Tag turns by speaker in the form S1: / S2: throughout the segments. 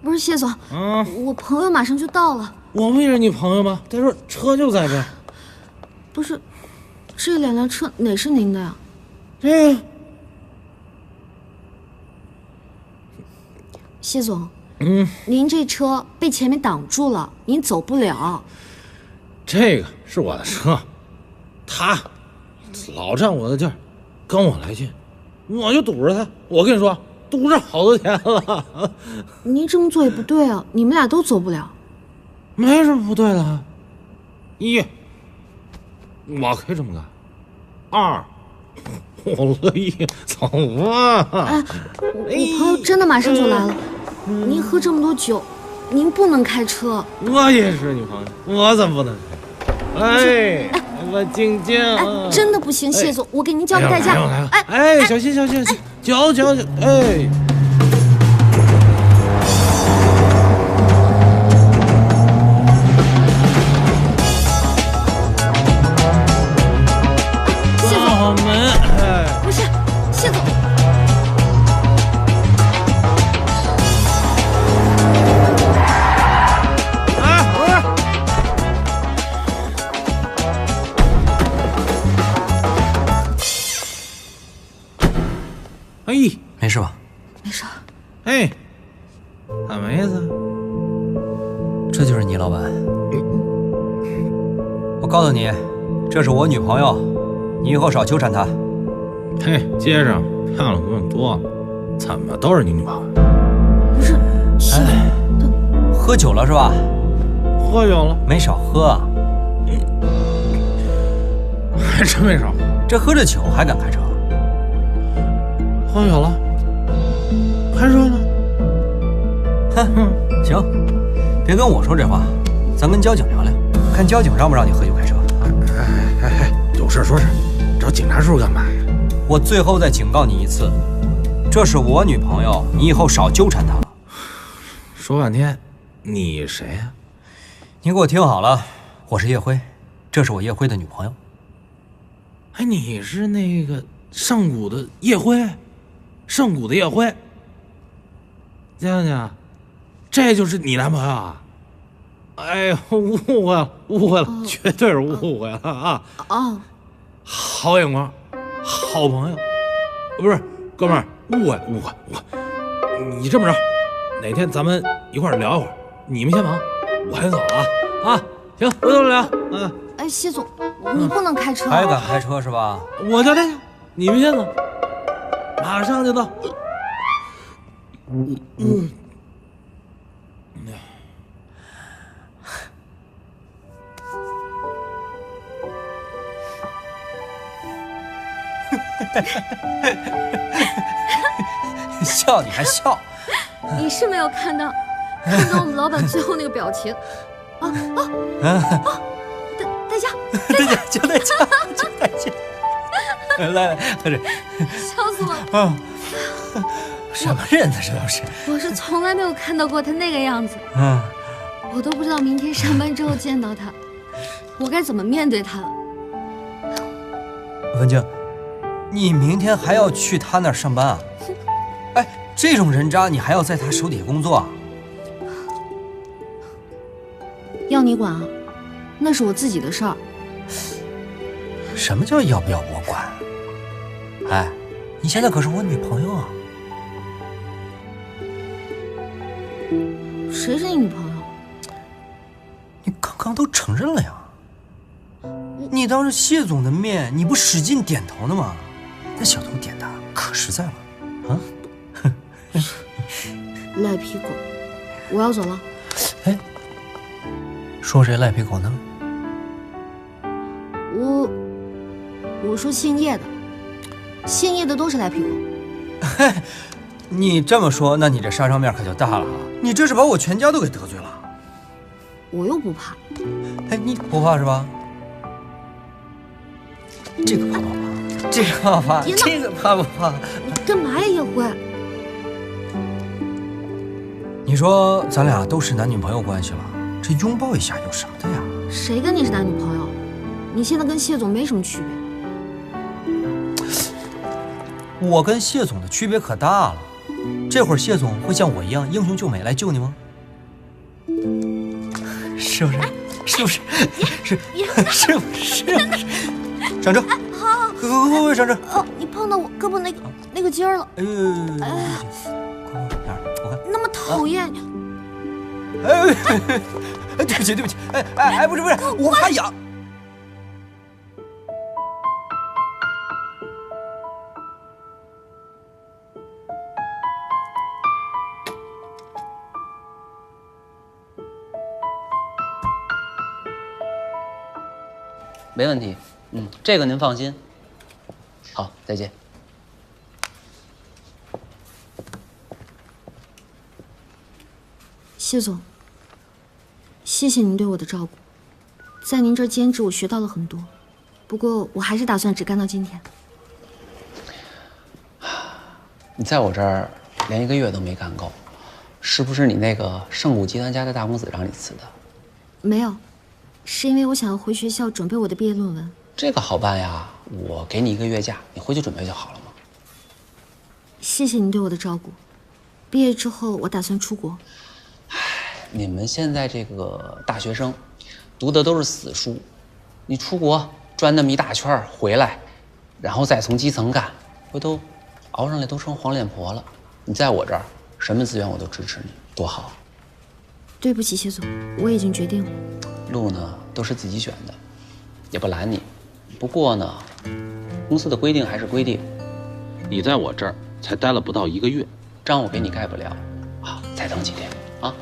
S1: 不是谢总，我朋友马上就到了。
S2: 我不也是你朋友吗？再说车就在这儿。
S1: 不是，这两辆车哪是您的呀？
S2: 这个。
S1: 谢总，您这车被前面挡住了，您走不了。
S2: 这个是我的车，他老占我的地儿，跟我来劲，我就堵着他。我跟你说，堵着好多天了。
S1: 您这么做也不对啊，你们俩都走不了。
S2: 没什么不对的。一，我可以这么干；二，我乐意走啊。
S1: 哎，我朋友真的马上就来了。您喝这么多酒，您不能开车。
S2: 我也是女朋友，我怎么不能开？哎，我静静。
S1: 哎，真的不行，谢总，我给您交个代驾。
S2: 哎，小心，酒，哎。
S1: 不是，谢总。
S2: 哎，
S3: 没事吧？
S1: 没事。
S2: 哎，咋没意思？
S3: 这就是你老板。我告诉你，这是我女朋友，你以后少纠缠她。
S2: 嘿，街上漂亮姑娘多了，怎么都是你女朋友？
S1: 不是，
S3: 喝酒了是吧？
S2: 喝酒了，
S3: 没少喝啊。
S2: 还真没少喝。
S3: 这喝着酒还敢开车？
S2: 喝酒了，开车了。
S3: 哼，行，别跟我说这话，咱跟交警聊聊，看交警让不让你喝酒开车。
S2: 哎，有事说事，找警察叔叔干嘛呀？
S3: 我最后再警告你一次，这是我女朋友，你以后少纠缠她了。
S2: 说半天，你谁呀？
S3: 你给我听好了，我是叶辉，这是我叶辉的女朋友。
S2: 哎，你是那个上古的叶辉，上古的叶辉。江江，这就是你男朋友啊？哎呦，误会了，绝对是误会了啊！
S1: 哦，
S2: 好眼光，好朋友，不是哥们儿，误会。你这么着，哪天咱们一块儿聊一会儿，你们先忙，我先走了啊！行，回头聊。
S1: 哎，谢总，你不能开车。
S3: 还敢开车是吧？
S2: 我叫这个，你们先走，马上就到。
S3: 笑你还笑？
S1: 你是没有看到我们老板最后那个表情代驾，
S3: 来，喝着。
S1: 笑死我了！
S3: 啊，什么人呢？这都是。
S1: 我是从来没有看到过他那个样子。我都不知道明天上班之后见到他，我该怎么面对他了。
S3: 文静，你明天还要去他那儿上班啊？哎，这种人渣你还要在他手底下工作啊？
S1: 要你管啊？那是我自己的事儿。
S3: 什么叫要不要我管？哎，你现在可是我女朋友啊！
S1: 谁是你女朋友？
S3: 你刚刚都承认了呀！你当着谢总的面，你不使劲点头呢吗？那小头点的可实在了啊！
S1: 赖皮狗，我要走了。
S3: 哎，说谁赖皮狗呢？
S1: 我说姓叶的，姓叶的都是赖皮狗。
S3: 嘿，你这么说，那你这杀伤面可就大了啊！你这是把我全家都给得罪了。
S1: 我又不怕。
S3: 哎，你不怕是吧？这个怕不怕？这个怕不怕？这个怕不怕？
S1: 你干嘛呀，叶辉？
S3: 你说咱俩都是男女朋友关系了，这拥抱一下有啥的呀？
S1: 谁跟你是男女朋友？你现在跟谢总没什么区别。
S3: 我跟谢总的区别可大了。这会儿谢总会像我一样英雄救美来救你吗？是不是？是不是？是不是？上车！
S1: 好，
S3: 快上车！
S1: 哦，你碰到我胳膊那个筋儿了。
S3: 哎呦，快哪儿？我看。
S1: 那么讨厌。
S3: 对不起，对不起，不是，我怕痒。
S4: 没问题，这个您放心。好，再见。
S1: 谢总，谢谢您对我的照顾，在您这儿兼职我学到了很多，不过我还是打算只干到今天。
S4: 你在我这儿连1个月都没干够，是不是你那个盛谷集团家的大公子让你辞的？
S1: 没有，是因为我想要回学校准备我的毕业论文。
S4: 这个好办呀，我给你1个月假，你回去准备就好了嘛。
S1: 谢谢您对我的照顾，毕业之后我打算出国。
S4: 你们现在这个大学生，读的都是死书，你出国转那么一大圈回来，然后再从基层干，回头熬上来都成黄脸婆了。你在我这儿，什么资源我都支持你，多好。
S1: 对不起，谢总，我已经决定了。
S4: 路呢都是自己选的，也不拦你。不过呢，公司的规定还是规定，你在我这儿才待了不到1个月，章我给你盖不了，啊，再等几天啊。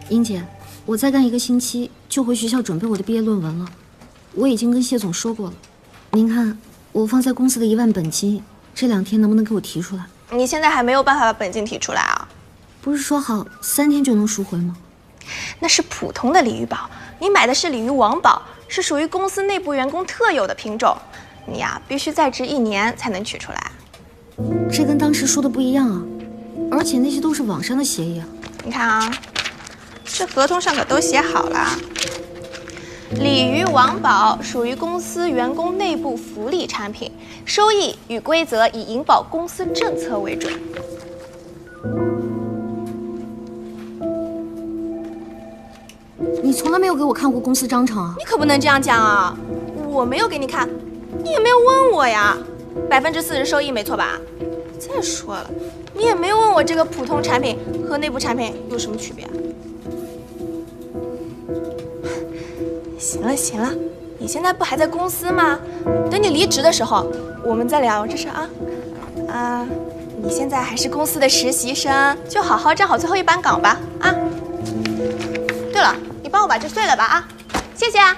S1: 英姐，我再干1个星期就回学校准备我的毕业论文了。我已经跟谢总说过了，您看我放在公司的1万本金，这2天能不能给我提出来？
S5: 你现在还没有办法把本金提出来啊？
S1: 不是说好3天就能赎回吗？
S5: 那是普通的鲤鱼宝，你买的是鲤鱼王宝，是属于公司内部员工特有的品种，你呀必须在职1年才能取出来。
S1: 这跟当时说的不一样啊，而且那些都是网上的协议啊。
S5: 你看啊，这合同上可都写好了，鲤鱼王宝属于公司员工内部福利产品，收益与规则以银保公司政策为准。
S1: 你从来没有给我看过公司章程啊！
S5: 你可不能这样讲啊！我没有给你看，你也没有问我呀。40%收益没错吧？再说了，你也没有问我这个普通产品和内部产品有什么区别。行了行了，你现在不还在公司吗？等你离职的时候，我们再聊这事啊。你现在还是公司的实习生，就好好站好最后一班岗吧啊！对了，你帮我把这碎了吧啊，谢谢啊。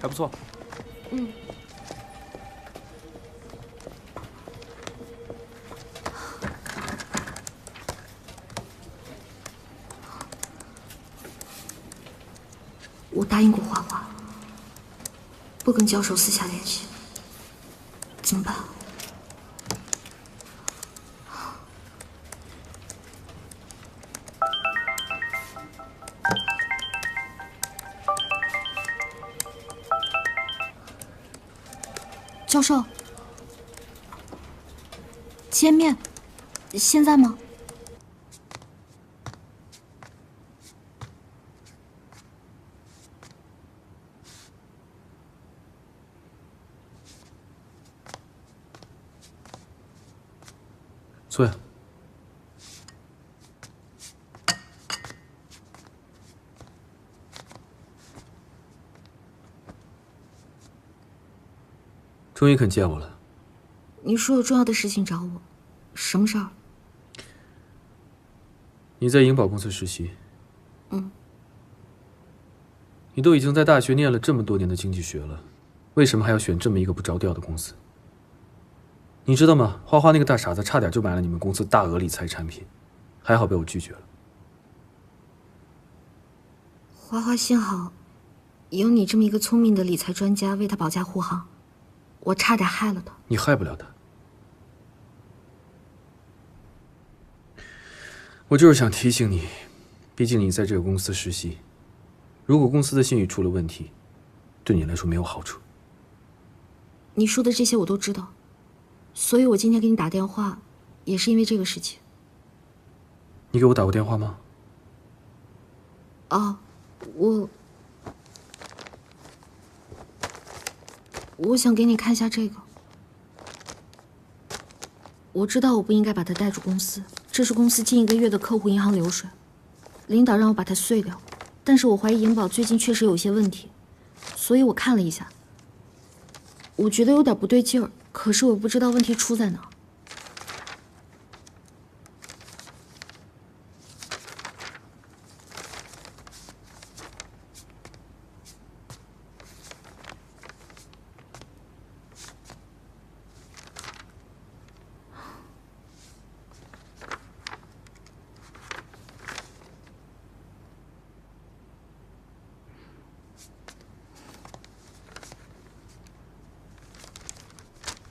S6: 还不错。
S1: 我答应过花花，不跟教授私下联系，怎么办？教授，见面，现在吗？
S6: 坐下。终于肯见我了。
S1: 你说有重要的事情找我，什么事儿？
S6: 你在银保公司实习。你都已经在大学念了这么多年的经济学了，为什么还要选这么一个不着调的公司？你知道吗？花花那个大傻子差点就买了你们公司大额理财产品，还好被我拒绝了。
S1: 花花，幸好有你这么一个聪明的理财专家为他保驾护航，我差点害了他。
S6: 你害不了他。我就是想提醒你，毕竟你在这个公司实习，如果公司的信誉出了问题，对你来说没有好处。
S1: 你说的这些我都知道，所以我今天给你打电话，也是因为这个事情。
S6: 你给我打过电话吗？
S1: 哦，我想给你看一下这个。我知道我不应该把它带出公司，这是公司近1个月的客户银行流水，领导让我把它碎掉，但是我怀疑银保最近确实有些问题，所以我看了一下，我觉得有点不对劲儿，可是我不知道问题出在哪。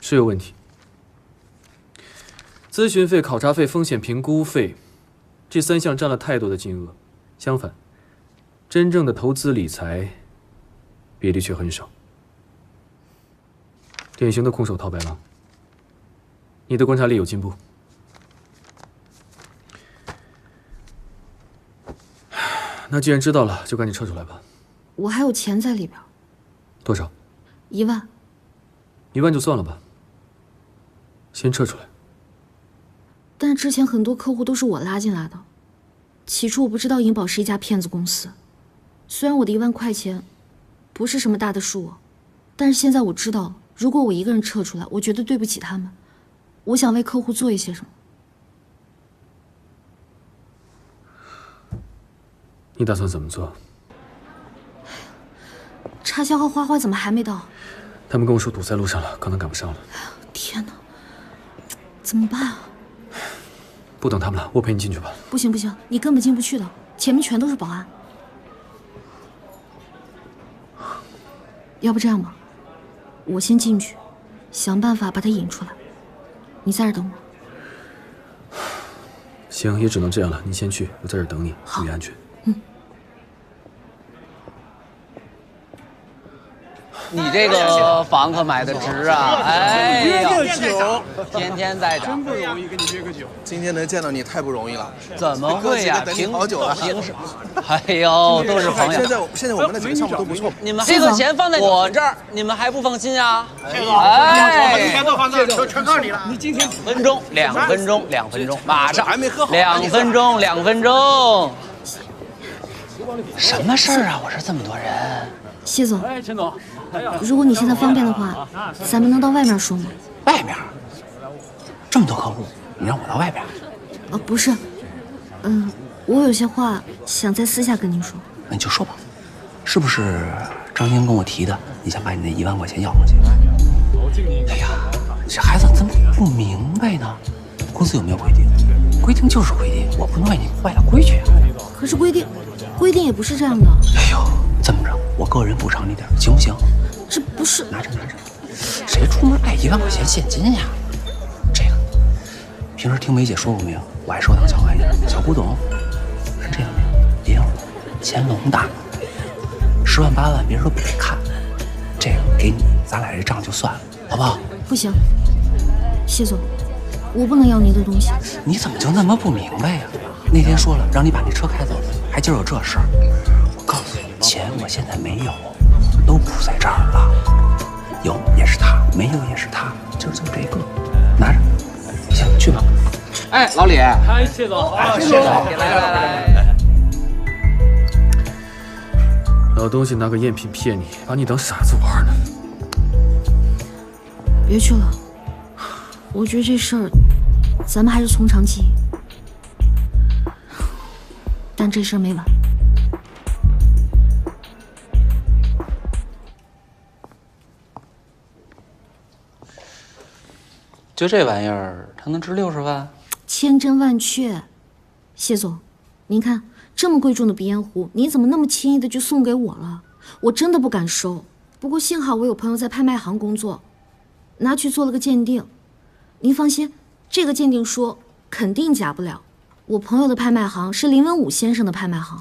S6: 是有问题。咨询费、考察费、风险评估费，这3项占了太多的金额。相反，真正的投资理财比例却很少。典型的空手套白狼。你的观察力有进步。那既然知道了，就赶紧撤出来吧。
S1: 我还有钱在里边。
S6: 多少
S1: ？1万。
S6: 1万就算了吧。先撤出来。
S1: 但是之前很多客户都是我拉进来的，起初我不知道银保是一家骗子公司。虽然我的1万块钱不是什么大的数，但是现在我知道了，如果我一个人撤出来，我觉得对不起他们。我想为客户做一些什么。
S6: 你打算怎么做？
S1: 插销和花花怎么还没到？
S6: 他们跟我说堵在路上了，可能赶不上了。
S1: 天哪，怎么办啊？
S6: 不等他们了，我陪你进去吧。
S1: 不行不行，你根本进不去的，前面全都是保安。要不这样吧，我先进去，想办法把他引出来，你在这儿等我。
S6: 行，也只能这样了。你先去，我在这儿等你，注意安全。
S4: 你这个房可买的值啊！哎呀，天天在这，
S7: 真不容易跟你约个酒。今天能见到你太不容易了。
S4: 怎么会呀？
S7: 等你好久了。
S4: 平时，哎呦，都是朋友。
S7: 现在我们的几个项目都不错。
S4: 你们这个钱放在我这儿，你们还不放心啊？哎，
S7: 钱都放这儿，全靠你了。你今天
S4: 2分钟，马上
S7: 还没喝好。
S4: 2分钟。什么事儿啊？我说这么多人。
S1: 谢总，陈总，如果你现在方便的话，咱们能到外面说吗？
S4: 外面？这么多客户，你让我到外边？
S1: 不是，我有些话想在私下跟您说。
S4: 那你就说吧，是不是张晶跟我提的？你想把你那1万块钱要回去？哎呀，你这孩子怎么不明白呢？公司有没有规定？规定就是规定，我不能为你坏了规矩啊。
S1: 可是规定也不是这样的。
S4: 哎呦，这么着，我个人补偿你点，行不行？
S1: 这不是
S4: 拿着，谁出门带1万块钱现金呀？这个，平时听梅姐说过没有？我还收当小玩意儿，小古董。是这样的，别忘了，乾隆大，10万8万，别人都不得看。这个给你，咱俩这账就算了，好不好？
S1: 不行，谢总，我不能要您的东西。
S4: 你怎么就那么不明白呀？那天说了让你把那车开走了，还今儿有这事儿。我告诉你，钱我现在没有，都不在这儿了。有也是他，没有也是他，就这个，拿着。行，去吧。哎，老李。嗨，谢总。谢总，来。
S6: 老东西拿个赝品骗你，把你当傻子玩呢。
S1: 别去了，我觉得这事儿咱们还是从长计议。但这事儿没完。
S4: 就这玩意儿，它能值60万？
S1: 千真万确，谢总，您看这么贵重的鼻烟壶，你怎么那么轻易的就送给我了？我真的不敢收。不过幸好我有朋友在拍卖行工作，拿去做了个鉴定。您放心，这个鉴定书肯定假不了。我朋友的拍卖行是林文武先生的拍卖行。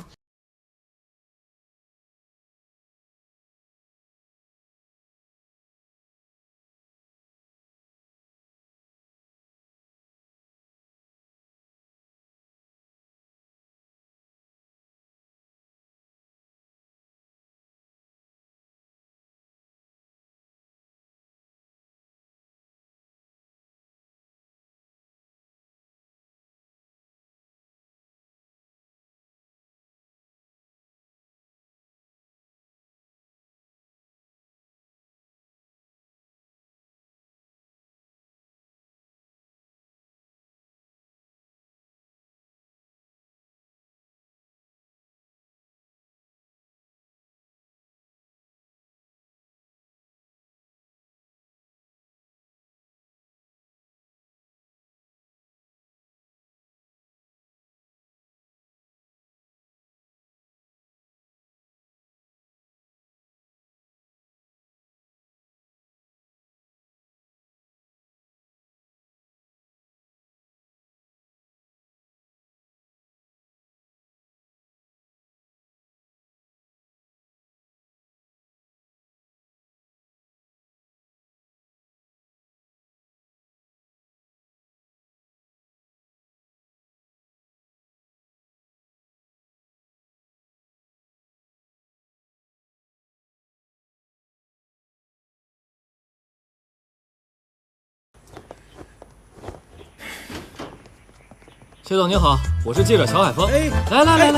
S6: 谢总您好，我是记者乔海峰。
S7: 哎，
S6: 来，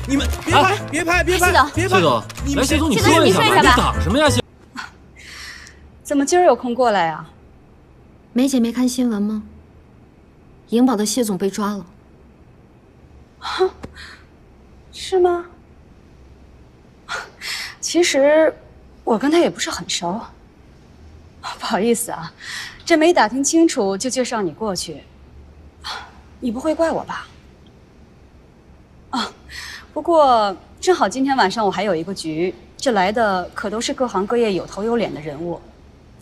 S7: 你们别拍，别拍，别拍，别拍！
S6: 谢总，来，谢总你说一下吧，你挡什么呀？
S8: 怎么今儿有空过来呀？
S1: 梅姐没看新闻吗？银宝的谢总被抓了。
S8: 啊？是吗？其实我跟他也不是很熟，不好意思啊，这没打听清楚就介绍你过去。你不会怪我吧？啊，不过正好今天晚上我还有一个局，这来的可都是各行各业有头有脸的人物，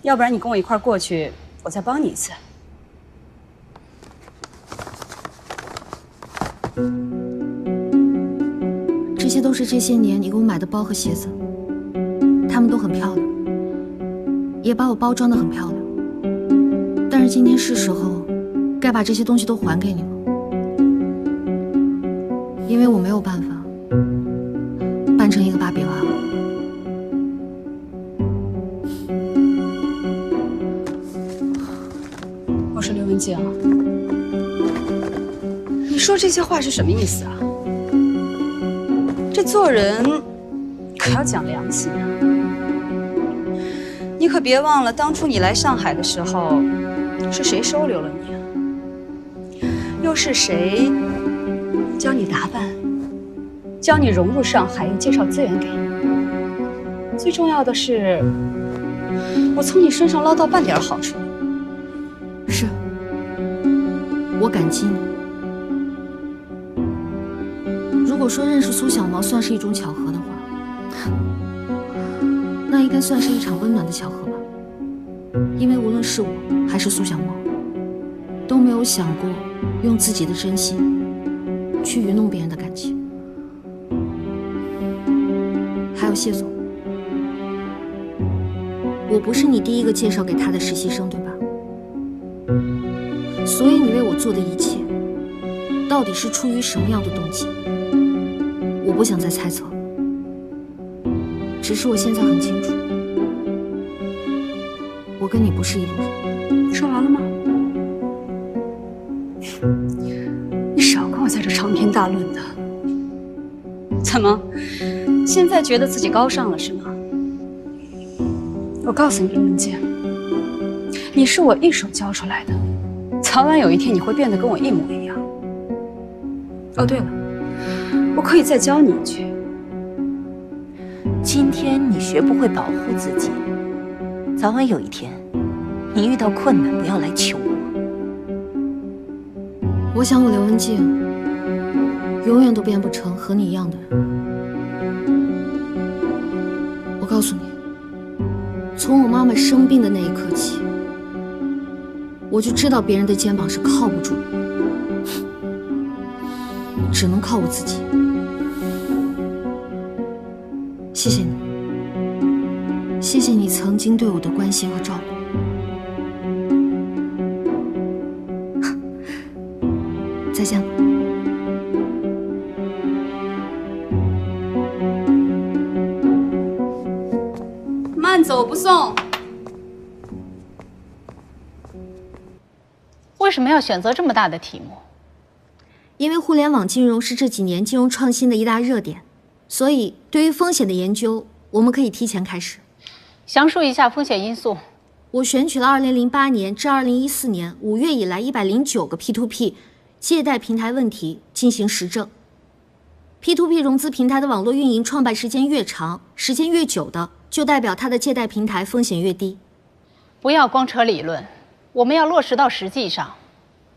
S8: 要不然你跟我一块儿过去，我再帮你一次。
S1: 这些都是这些年你给我买的包和鞋子，它们都很漂亮，也把我包装得很漂亮。但是今天是时候该把这些东西都还给你了，因为我没有办法扮成一个芭比娃娃。
S8: 我说刘文静，你说这些话是什么意思啊？这做人可要讲良心啊！你可别忘了，当初你来上海的时候，是谁收留了你啊？又是谁教你打扮，教你融入上海，又介绍资源给你？最重要的是，我从你身上捞到半点好处。
S1: 是，我感激你。如果说认识苏小毛算是一种巧合的话，那应该算是一场温暖的巧合吧。因为无论是我还是苏小毛，都没有想过用自己的真心去愚弄别人的感情。还有谢总，我不是你第一个介绍给他的实习生，对吧？所以你为我做的一切，到底是出于什么样的动机？我不想再猜测了。只是我现在很清楚，我跟你不是一路人。
S8: 说完了吗？你少跟我在这长篇大论的。怎么，现在觉得自己高尚了是吗？我告诉你，刘文静，你是我一手教出来的，早晚有一天你会变得跟我一模一样。哦，对了，我可以再教你一句：
S9: 今天你学不会保护自己，早晚有一天，你遇到困难不要来求我。
S1: 我想我刘文静永远都变不成和你一样的人。我告诉你，从我妈妈生病的那一刻起，我就知道别人的肩膀是靠不住的，只能靠我自己。谢谢你，谢谢你曾经对我的关心和照顾。再见了。
S8: 慢走不送。
S9: 为什么要选择这么大的题目？
S1: 因为互联网金融是这几年金融创新的一大热点，所以对于风险的研究，我们可以提前开始。
S9: 详述一下风险因素。
S1: 我选取了2008年至2014年5月以来109个 P2P 借贷平台问题进行实证。P2P 融资平台的网络运营创办时间越长，时间越久的，就代表它的借贷平台风险越低。
S9: 不要光扯理论，我们要落实到实际上。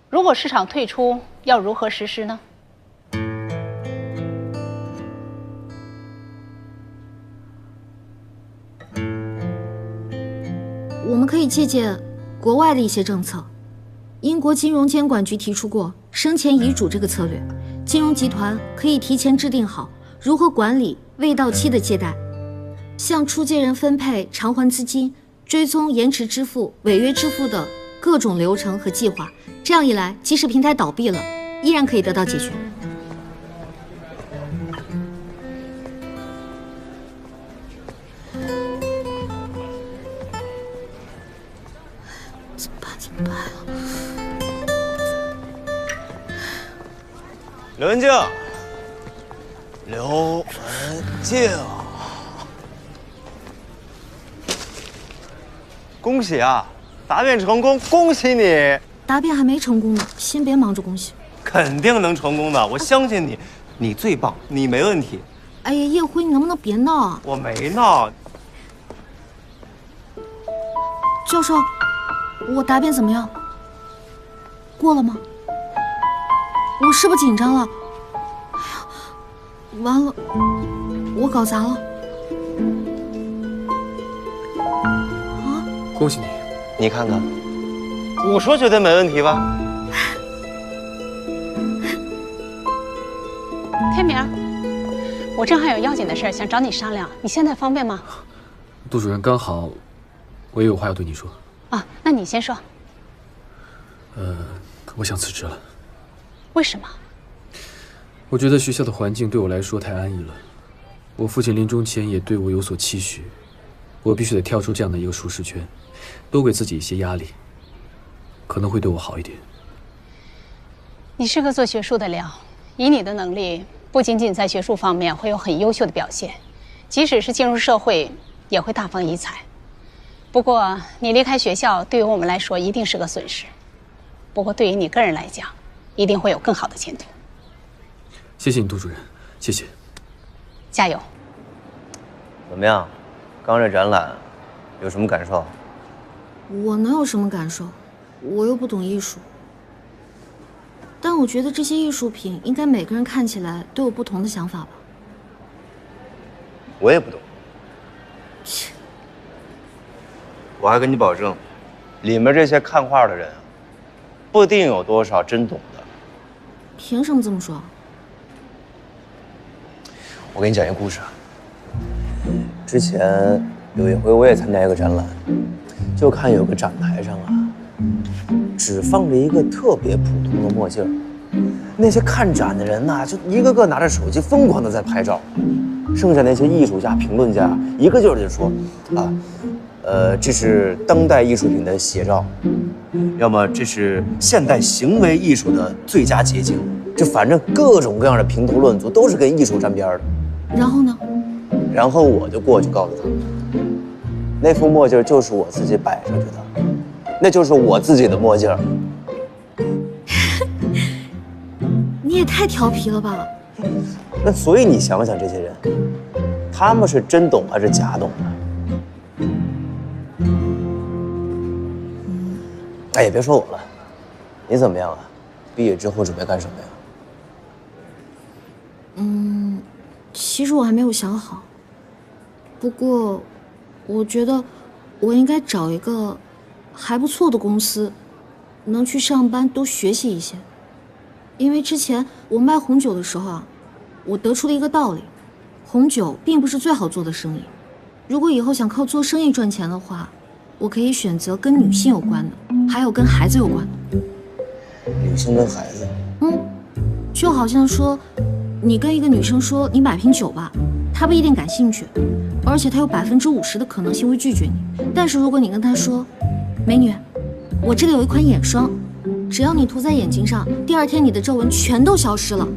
S9: 如果市场退出，要如何实施呢？
S1: 我们可以借鉴国外的一些政策。英国金融监管局提出过生前遗嘱这个策略，金融集团可以提前制定好如何管理未到期的借贷，向出借人分配偿还资金，追踪延迟支付、违约支付的各种流程和计划。这样一来，即使平台倒闭了，依然可以得到解决。怎么办呀？
S10: 刘文静，刘文静，恭喜啊！答辩成功，恭喜你！
S1: 答辩还没成功呢，先别忙着恭喜。
S10: 肯定能成功的，我相信你，你最棒，你没问题。
S1: 哎呀，叶辉，你能不能别闹啊？
S10: 我没闹。
S1: 教授，我答辩怎么样？过了吗？我是不是紧张了？哎呀，完了，我搞砸了。啊！
S6: 恭喜你，
S10: 你看看，我说绝对没问题吧？
S9: 天明，我正好有要紧的事想找你商量，你现在方便吗？
S6: 杜主任，刚好我也有话要对你说。
S9: 啊，那你先说。
S6: 我想辞职了。
S9: 为什么？
S6: 我觉得学校的环境对我来说太安逸了。我父亲临终前也对我有所期许，我必须得跳出这样的一个舒适圈，多给自己一些压力，可能会对我好一点。
S9: 你是个做学术的料，以你的能力，不仅仅在学术方面会有很优秀的表现，即使是进入社会，也会大放异彩。不过，你离开学校对于我们来说一定是个损失。不过，对于你个人来讲，一定会有更好的前途。
S6: 谢谢你，杜主任，谢谢。
S9: 加油！
S10: 怎么样？刚这展览有什么感受？
S1: 我能有什么感受？我又不懂艺术。但我觉得这些艺术品应该每个人看起来都有不同的想法吧。
S10: 我也不懂。我还跟你保证，里面这些看画的人啊，不一定有多少真懂的。
S1: 凭什么这么说？
S10: 我给你讲一个故事啊。之前有一回我也参加一个展览，就看有个展台上啊，只放着一个特别普通的墨镜，那些看展的人呐，就一个个拿着手机疯狂的在拍照，剩下那些艺术家、评论家一个劲儿的说啊，这是当代艺术品的写照，要么这是现代行为艺术的最佳捷径，就反正各种各样的评头论足都是跟艺术沾边的。
S1: 然后呢？
S10: 然后我就过去告诉他们，那副墨镜就是我自己摆上去的，那就是我自己的墨镜。
S1: 你也太调皮了吧！
S10: 那所以你想想这些人，他们是真懂还是假懂的？哎，也别说我了，你怎么样啊？毕业之后准备干什么呀？
S1: 其实我还没有想好，不过我觉得我应该找一个还不错的公司，能去上班多学习一些。因为之前我卖红酒的时候啊，我得出了一个道理，红酒并不是最好做的生意。如果以后想靠做生意赚钱的话，我可以选择跟女性有关的，还有跟孩子有关的。
S10: 女性跟孩子？
S1: 就好像说，你跟一个女生说你买瓶酒吧，她不一定感兴趣，而且她有50%的可能性会拒绝你。但是如果你跟她说，美女，我这里有一款眼霜，只要你涂在眼睛上，第2天你的皱纹全都消失了，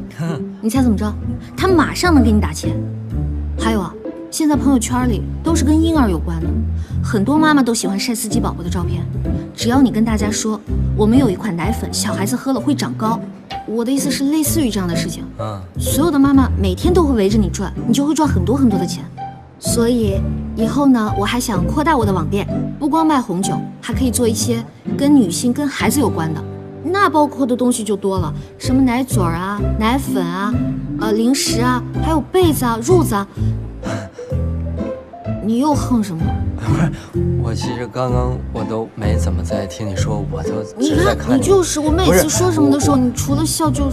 S1: 你猜怎么着？她马上能给你打钱。还有啊，现在朋友圈里都是跟婴儿有关的，很多妈妈都喜欢晒司机宝宝的照片。只要你跟大家说，我们有一款奶粉，小孩子喝了会长高。我的意思是类似于这样的事情，所有的妈妈每天都会围着你转，你就会赚很多很多的钱。所以以后呢，我还想扩大我的网店，不光卖红酒，还可以做一些跟女性、跟孩子有关的，那包括的东西就多了，什么奶嘴啊、奶粉啊、零食啊，还有被子啊、褥子啊。你又哼什么？
S3: 不是，我其实刚刚我都没怎么在听你说，我都只是在看
S1: 你。你就是我每次说什么的时候，你除了笑就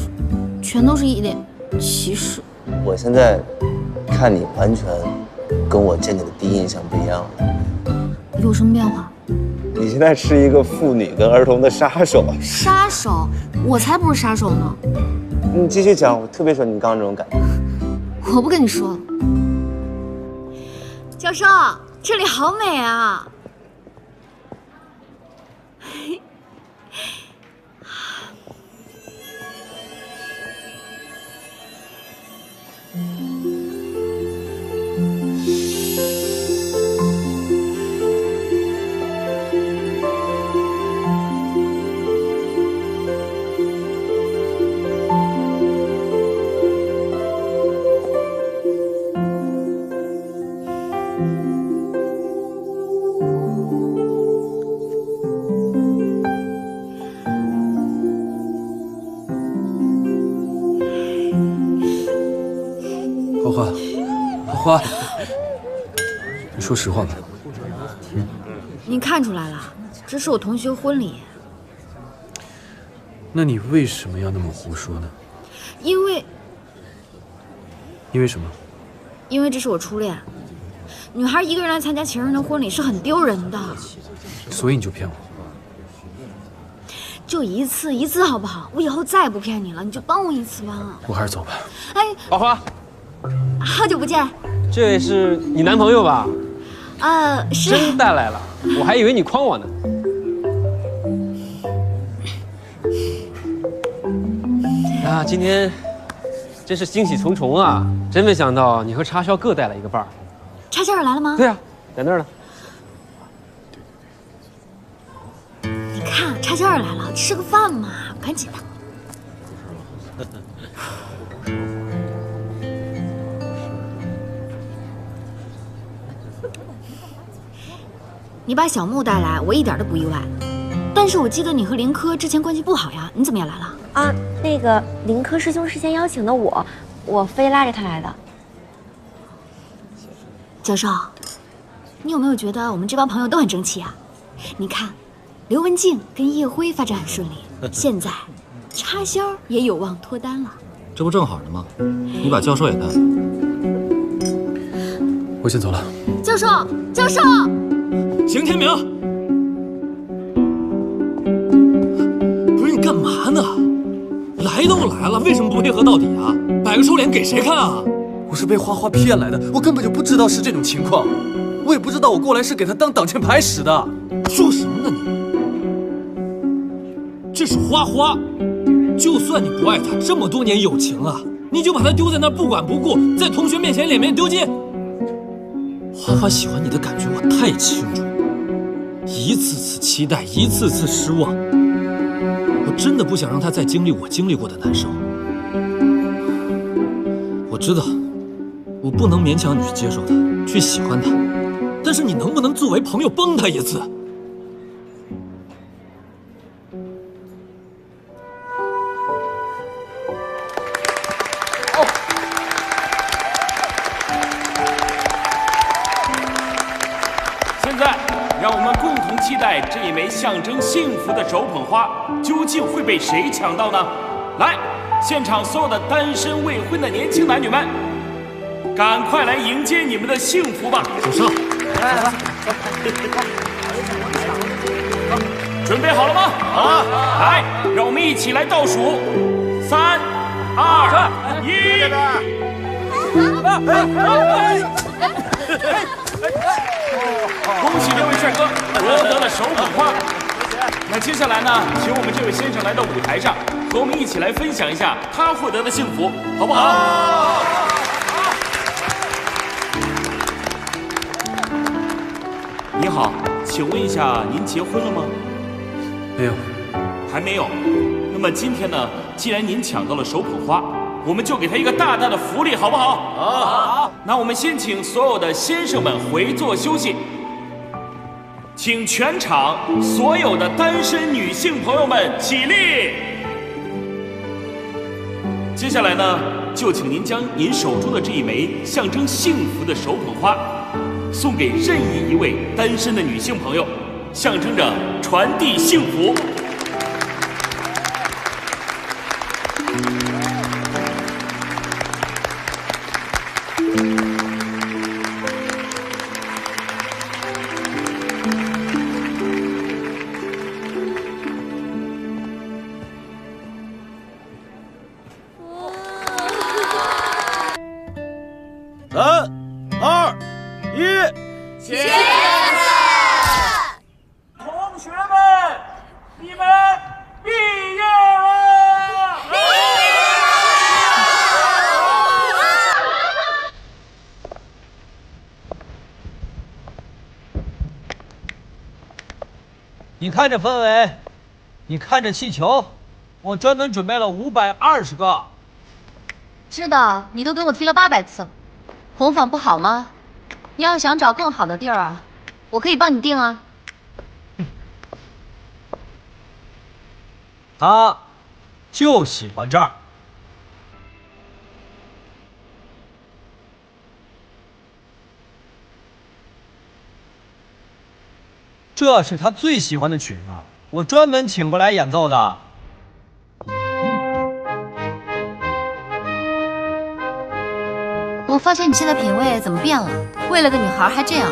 S1: 全都是一脸歧视。
S10: 我现在看你完全跟我见你的第一印象不一样了。
S1: 有什么变化？
S10: 你现在是一个妇女跟儿童的杀手。
S1: 杀手？我才不是杀手呢。
S10: 你继续讲，我特别喜欢你刚刚这种感觉。
S1: 我不跟你说了。教授，这里好美啊！
S6: 花，你说实话吧。
S1: 你看出来了，这是我同学婚礼。
S6: 那你为什么要那么胡说呢？
S1: 因为
S6: 什么？
S1: 因为这是我初恋。女孩一个人来参加情人的婚礼是很丢人的。
S6: 所以你就骗我？
S1: 就一次好不好？我以后再也不骗你了，你就帮我一次吧。
S6: 我还是走吧。
S1: 哎，
S7: 花花，
S1: 好久不见。
S7: 这位是你男朋友吧？
S1: 是。
S7: 真带来了，我还以为你诓我呢。啊，今天真是惊喜重重啊！真没想到你和插销各带了一个伴儿。
S1: 插销儿来了吗？
S7: 对啊，在那儿呢。
S1: 你看，插销儿来了，吃个饭嘛，赶紧的。你把小木带来，我一点都不意外。但是我记得你和林科之前关系不好呀，你怎么也来了？
S11: 啊，那个林科师兄事先邀请的我非拉着他来的。
S1: 教授，你有没有觉得我们这帮朋友都很争气啊？你看，刘文静跟叶辉发展很顺利，现在插销也有望脱单了。
S2: 这不正好呢吗？你把教授也带。
S6: 我先走了。
S1: 教授，教授。
S2: 邢天明，不是你干嘛呢？来都来了，为什么不配合到底啊？摆个臭脸给谁看啊？
S6: 我是被花花骗来的，我根本就不知道是这种情况，我也不知道我过来是给他当挡箭牌使的。
S2: 说什么呢你？这是花花，就算你不爱他，这么多年友情啊，你就把他丢在那儿不管不顾，在同学面前脸面丢尽。花花喜欢你的感觉我太清楚，一次次期待，一次次失望。我真的不想让他再经历我经历过的难受。我知道，我不能勉强你去接受他，去喜欢他，但是你能不能作为朋友帮他一次？
S12: 期待这一枚象征幸福的手捧花究竟会被谁抢到呢？来，现场所有的单身未婚的年轻男女们，赶快来迎接你们的幸福吧！
S2: 主上，
S12: 来，准备好了吗？好，来，让我们一起来倒数，3、2、1。恭喜这位帅哥夺得了手捧花。那接下来呢，请我们这位先生来到舞台上，和我们一起来分享一下他获得的幸福，好不好？你好，请问一下，您结婚了吗？
S6: 没有，
S12: 还没有。那么今天呢，既然您抢到了手捧花，我们就给他一个大大的福利，好不好？好。那我们先请所有的先生们回座休息，请全场所有的单身女性朋友们起立。接下来呢，就请您将您手中的这一枚象征幸福的手捧花，送给任意一位单身的女性朋友，象征着传递幸福。
S2: 3、2、1，
S12: 起立！同学们，你们毕业了！毕业了！
S13: 你看这氛围，你看这气球，我专门准备了520个。
S14: 知道，你都给我提了800次了。红坊不好吗？你要想找更好的地儿啊，我可以帮你定啊。
S13: 他就喜欢这儿。这是他最喜欢的曲子，我专门请过来演奏的。
S14: 我发现你现在品味怎么变了？为了个女孩还这样？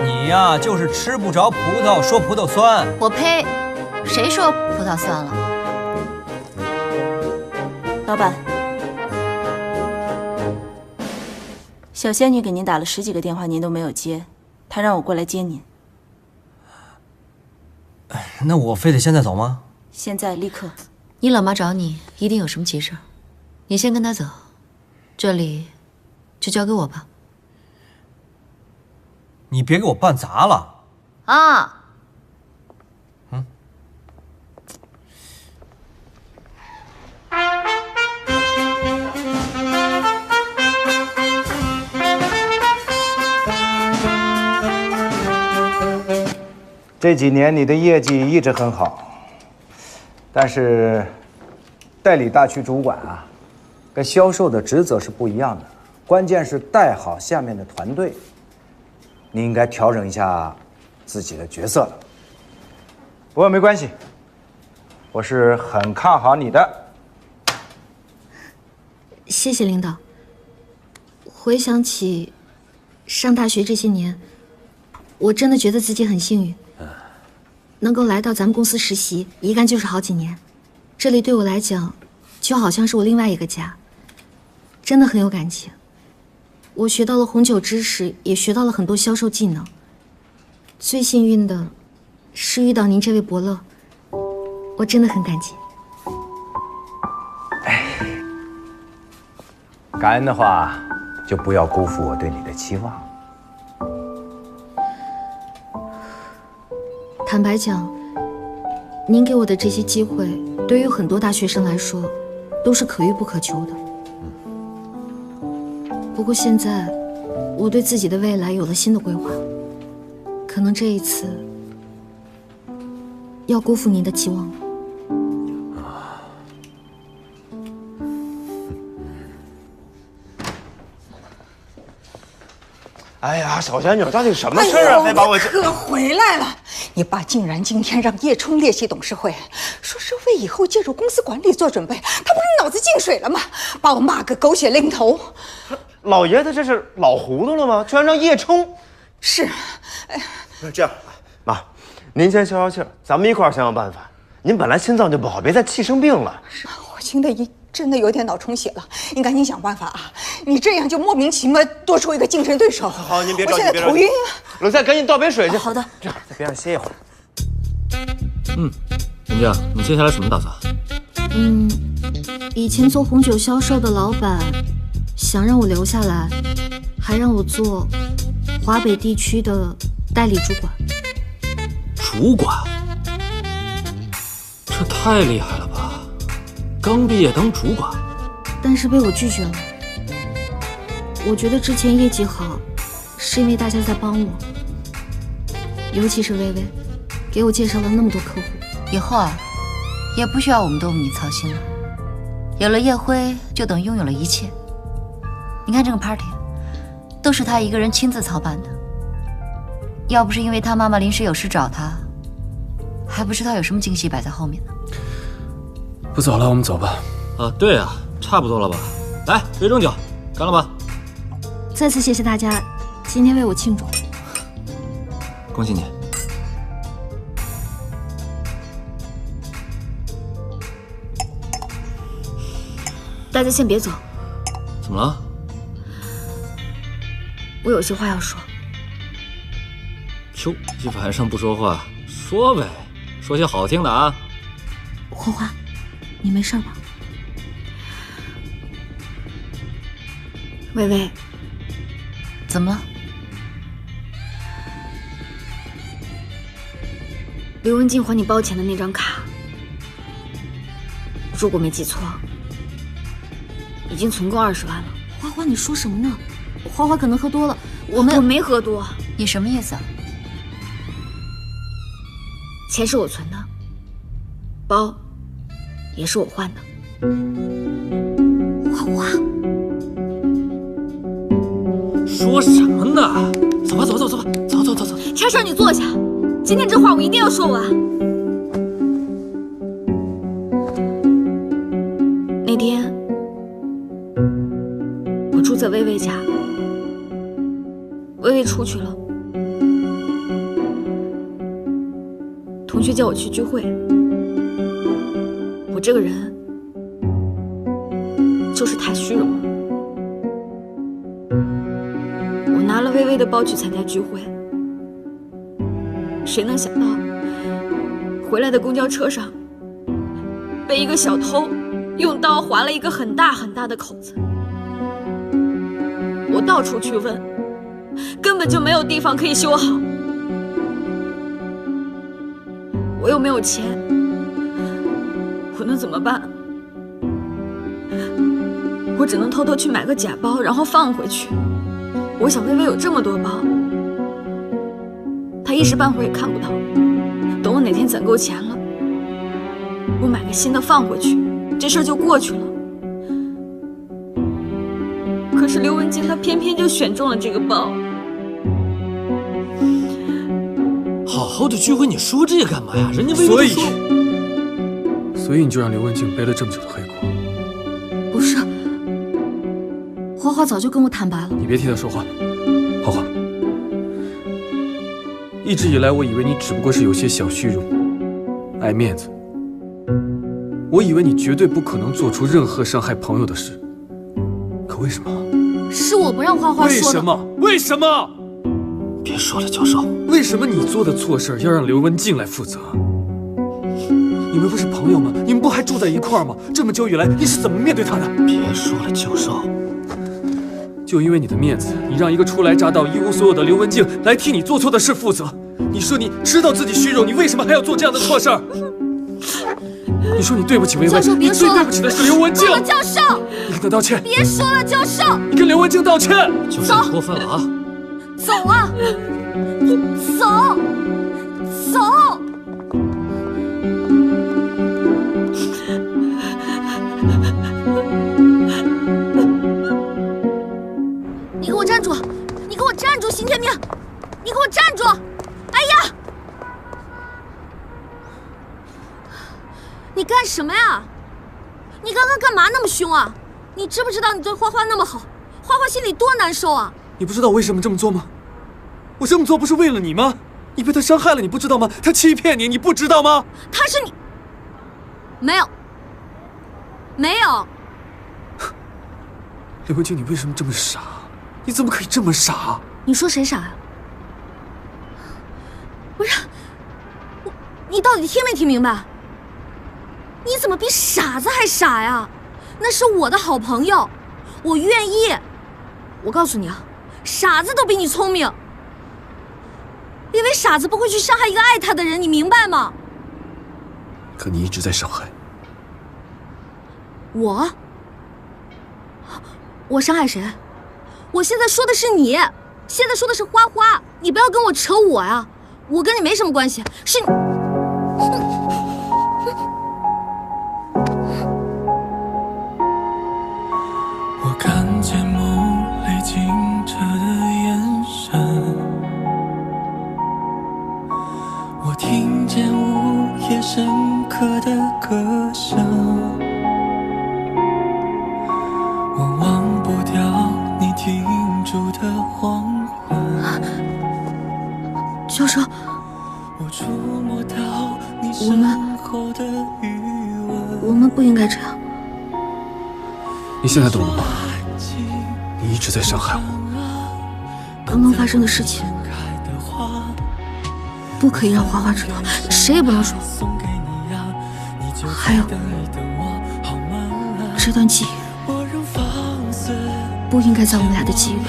S3: 你呀，就是吃不着葡萄说葡萄酸。
S14: 我呸！谁说葡萄酸了？
S15: 老板，小仙女给您打了10几个电话，您都没有接，她让我过来接您。
S3: 那我非得现在走吗？
S15: 现在立刻。
S14: 你老妈找你，一定有什么急事儿，你先跟她走，这里就交给我吧。
S3: 你别给我办砸了
S14: 啊！
S16: 这几年你的业绩一直很好，但是代理大区主管啊，跟销售的职责是不一样的，关键是带好下面的团队。你应该调整一下自己的角色了。不过没关系，我是很看好你的。
S1: 谢谢领导。回想起上大学这些年，我真的觉得自己很幸运，能够来到咱们公司实习，一干就是好几年。这里对我来讲，就好像是我另外一个家，真的很有感情。我学到了红酒知识，也学到了很多销售技能。最幸运的是遇到您这位伯乐，我真的很感激。
S16: 感恩的话，就不要辜负我对你的期望。
S1: 坦白讲，您给我的这些机会，对于很多大学生来说，都是可遇不可求的。不过现在，我对自己的未来有了新的规划，可能这一次要辜负您的期望了。
S10: 哎呀，小仙女，到底什么事儿啊？非把我
S17: 可回来了！你爸竟然今天让叶冲列席董事会，说是为以后介入公司管理做准备，他不是脑子进水了吗？把我骂个狗血淋头。
S10: 老爷子这是老糊涂了吗？居然让叶冲。
S17: 是，
S10: 那这样，妈，您先消消气儿，咱们一块儿想想办法。您本来心脏就不好，别再气生病了。
S17: 我现在真的有点脑充血了，你赶紧想办法啊！你这样就莫名其妙多出一个竞争对手。
S10: 好，您别着急，
S17: 我现在头晕啊。
S10: 冷夏，赶紧倒杯水去。
S17: 好的。
S10: 这样，在边上歇一会儿。
S6: 人家，你接下来什么打算？
S1: 以前做红酒销售的老板想让我留下来，还让我做华北地区的代理主管。
S6: 主管？这太厉害了吧！刚毕业当主管，
S1: 但是被我拒绝了。我觉得之前业绩好，是因为大家在帮我，尤其是薇薇，给我介绍了那么多客户。
S14: 以后啊，也不需要我们多为你操心了。有了叶辉，就等于拥有了一切。你看这个 party， 都是他一个人亲自操办的。要不是因为他妈妈临时有事找他，还不知道有什么惊喜摆在后面呢。
S6: 不早了，我们走吧。啊，对啊，差不多了吧？来，杯中酒，干了吧！
S1: 再次谢谢大家，今天为我庆祝。
S6: 恭喜你。
S1: 大家先别走。
S6: 怎么了？
S1: 我有些话要说。
S6: 哟，一晚上不说话，说呗，说些好听的啊。
S1: 花花，你没事吧？薇薇，
S14: 怎么了？
S1: 刘文静还你包钱的那张卡，如果没记错，已经存够20万了。花花，你说什么呢？花花可能喝多了，我没喝多。
S14: 你什么意思啊？
S1: 钱是我存的，包也是我换的。花花，
S6: 说什么呢？走吧，走吧，走吧，走。
S1: 差事你坐下，今天这话我一定要说完。那天我住在薇薇家，薇薇出去了，同学叫我去聚会。我这个人就是太虚荣了。我拿了薇薇的包去参加聚会，谁能想到回来的公交车上被一个小偷用刀划了一个很大很大的口子。我到处去问，根本就没有地方可以修好。我又没有钱，我能怎么办？我只能偷偷去买个假包，然后放回去。我想薇薇有这么多包，她一时半会儿也看不到。等我哪天攒够钱了，我买个新的放回去，这事儿就过去了。可是刘文静她偏偏就选中了这个包。
S6: 好好的聚会，你说这个干嘛呀？人家薇薇说，所以你就让刘文静背了这么久的黑锅？
S1: 不是，花花早就跟我坦白了。
S6: 你别替她说话，花花。一直以来，我以为你只不过是有些小虚荣，爱面子。我以为你绝对不可能做出任何伤害朋友的事。可为什么？
S1: 是我不让花花说的。
S6: 为什么？
S7: 别说了，教授。
S6: 为什么你做的错事要让刘文静来负责？你们不是朋友吗？你们不还住在一块儿吗？这么久以来，你是怎么面对她的？
S7: 别说了，教授。
S6: 就因为你的面子，你让一个初来乍到、一无所有的刘文静来替你做错的事负责。你说你知道自己虚荣，你为什么还要做这样的错事儿？你说你对不起薇薇，你最对不起的是刘文静。
S1: 教授，
S6: 你跟她道歉。
S1: 别说了，教授。
S6: 你跟刘文静道歉。
S7: 教授，你过分了啊！
S1: 走啊！走！走！你给我站住！你给我站住！邢天明，你给我站住！哎呀！你干什么呀？你刚刚干嘛那么凶啊？你知不知道你对花花那么好，花花心里多难受啊？
S6: 你不知道为什么这么做吗？我这么做不是为了你吗？你被他伤害了，你不知道吗？他欺骗你，你不知道吗？
S1: 他是你，没有，没有。
S6: 刘文静，你为什么这么傻？你怎么可以这么傻？
S1: 你说谁傻呀？不是，你到底听没听明白？你怎么比傻子还傻呀？那是我的好朋友，我愿意。我告诉你啊，傻子都比你聪明，因为傻子不会去伤害一个爱他的人，你明白吗？
S6: 可你一直在伤害
S1: 我伤害谁？我现在说的是你，现在说的是花花，你不要跟我扯我呀，我跟你没什么关系，是你。
S18: 我看见梦里清澈的眼神，我听见午夜深刻的歌声，我忘不掉你停住的黄昏。
S1: 教授，
S18: 我触摸到你身后的余温。
S1: 我们不应该这样。
S6: 你现在懂了吗？你一直在伤害我。
S1: 刚刚发生的事情不可以让花花知道，谁也不能说。还有这段记忆不应该在我们俩的记忆里。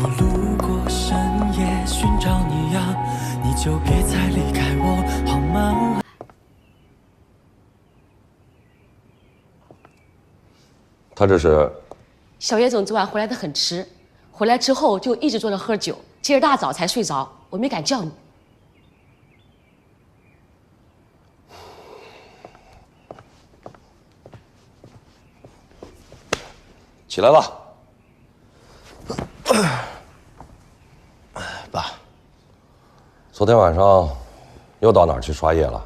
S18: 我路过深夜寻找你呀，你就别再离开我好吗？
S19: 他这是
S20: 小叶总昨晚回来的很迟，回来之后就一直坐着喝酒，今儿大早才睡着，我没敢叫你。
S19: 起来了，爸。昨天晚上又到哪儿去刷夜了？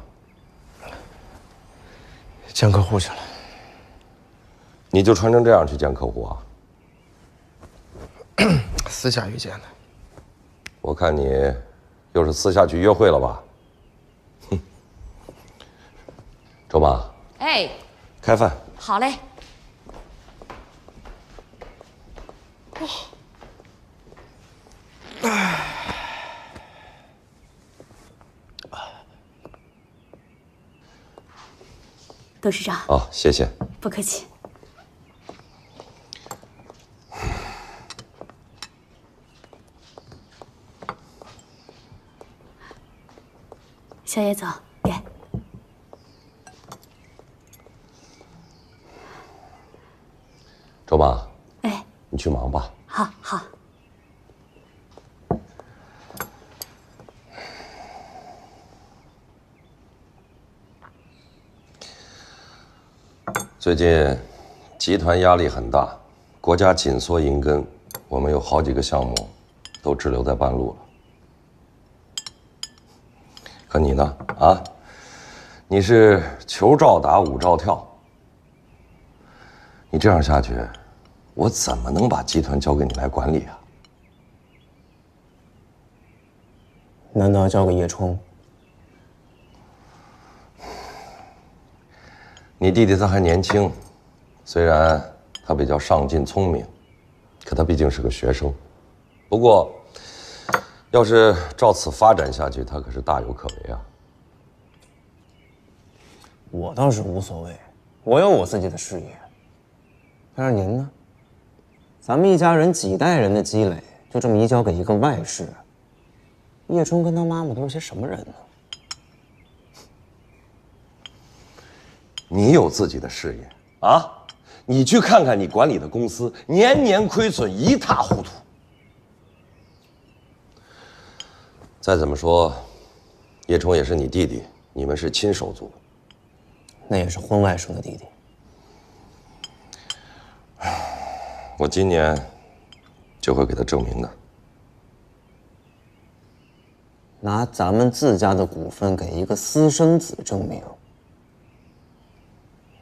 S3: 见客户去了。
S19: 你就穿成这样去见客户啊？
S3: 私下遇见的。
S19: 我看你又是私下去约会了吧？哼。周妈。
S20: 哎。
S19: 开饭。
S20: 好嘞。
S8: 董事长。
S19: 啊，谢谢。
S8: 不客气。小叶总，给。
S19: 周妈。
S8: 哎。
S19: 你去忙吧。
S8: 好，好。
S19: 最近集团压力很大，国家紧缩银根，我们有好几个项目都滞留在半路了。可你呢？啊，你是球照打，舞照跳。你这样下去，我怎么能把集团交给你来管理啊？
S10: 难道要交给叶冲？
S19: 你弟弟他还年轻，虽然他比较上进聪明，可他毕竟是个学生。不过，要是照此发展下去，他可是大有可为啊。
S10: 我倒是无所谓，我有我自己的事业。但是您呢？咱们一家人几代人的积累，就这么移交给一个外事，叶冲跟他妈妈都是些什么人呢？
S19: 你有自己的事业啊？你去看看你管理的公司，年年亏损，一塌糊涂。再怎么说，叶冲也是你弟弟，你们是亲手足。
S10: 那也是婚外生的弟弟。
S19: 我今年就会给他证明的。
S10: 拿咱们自家的股份给一个私生子证明，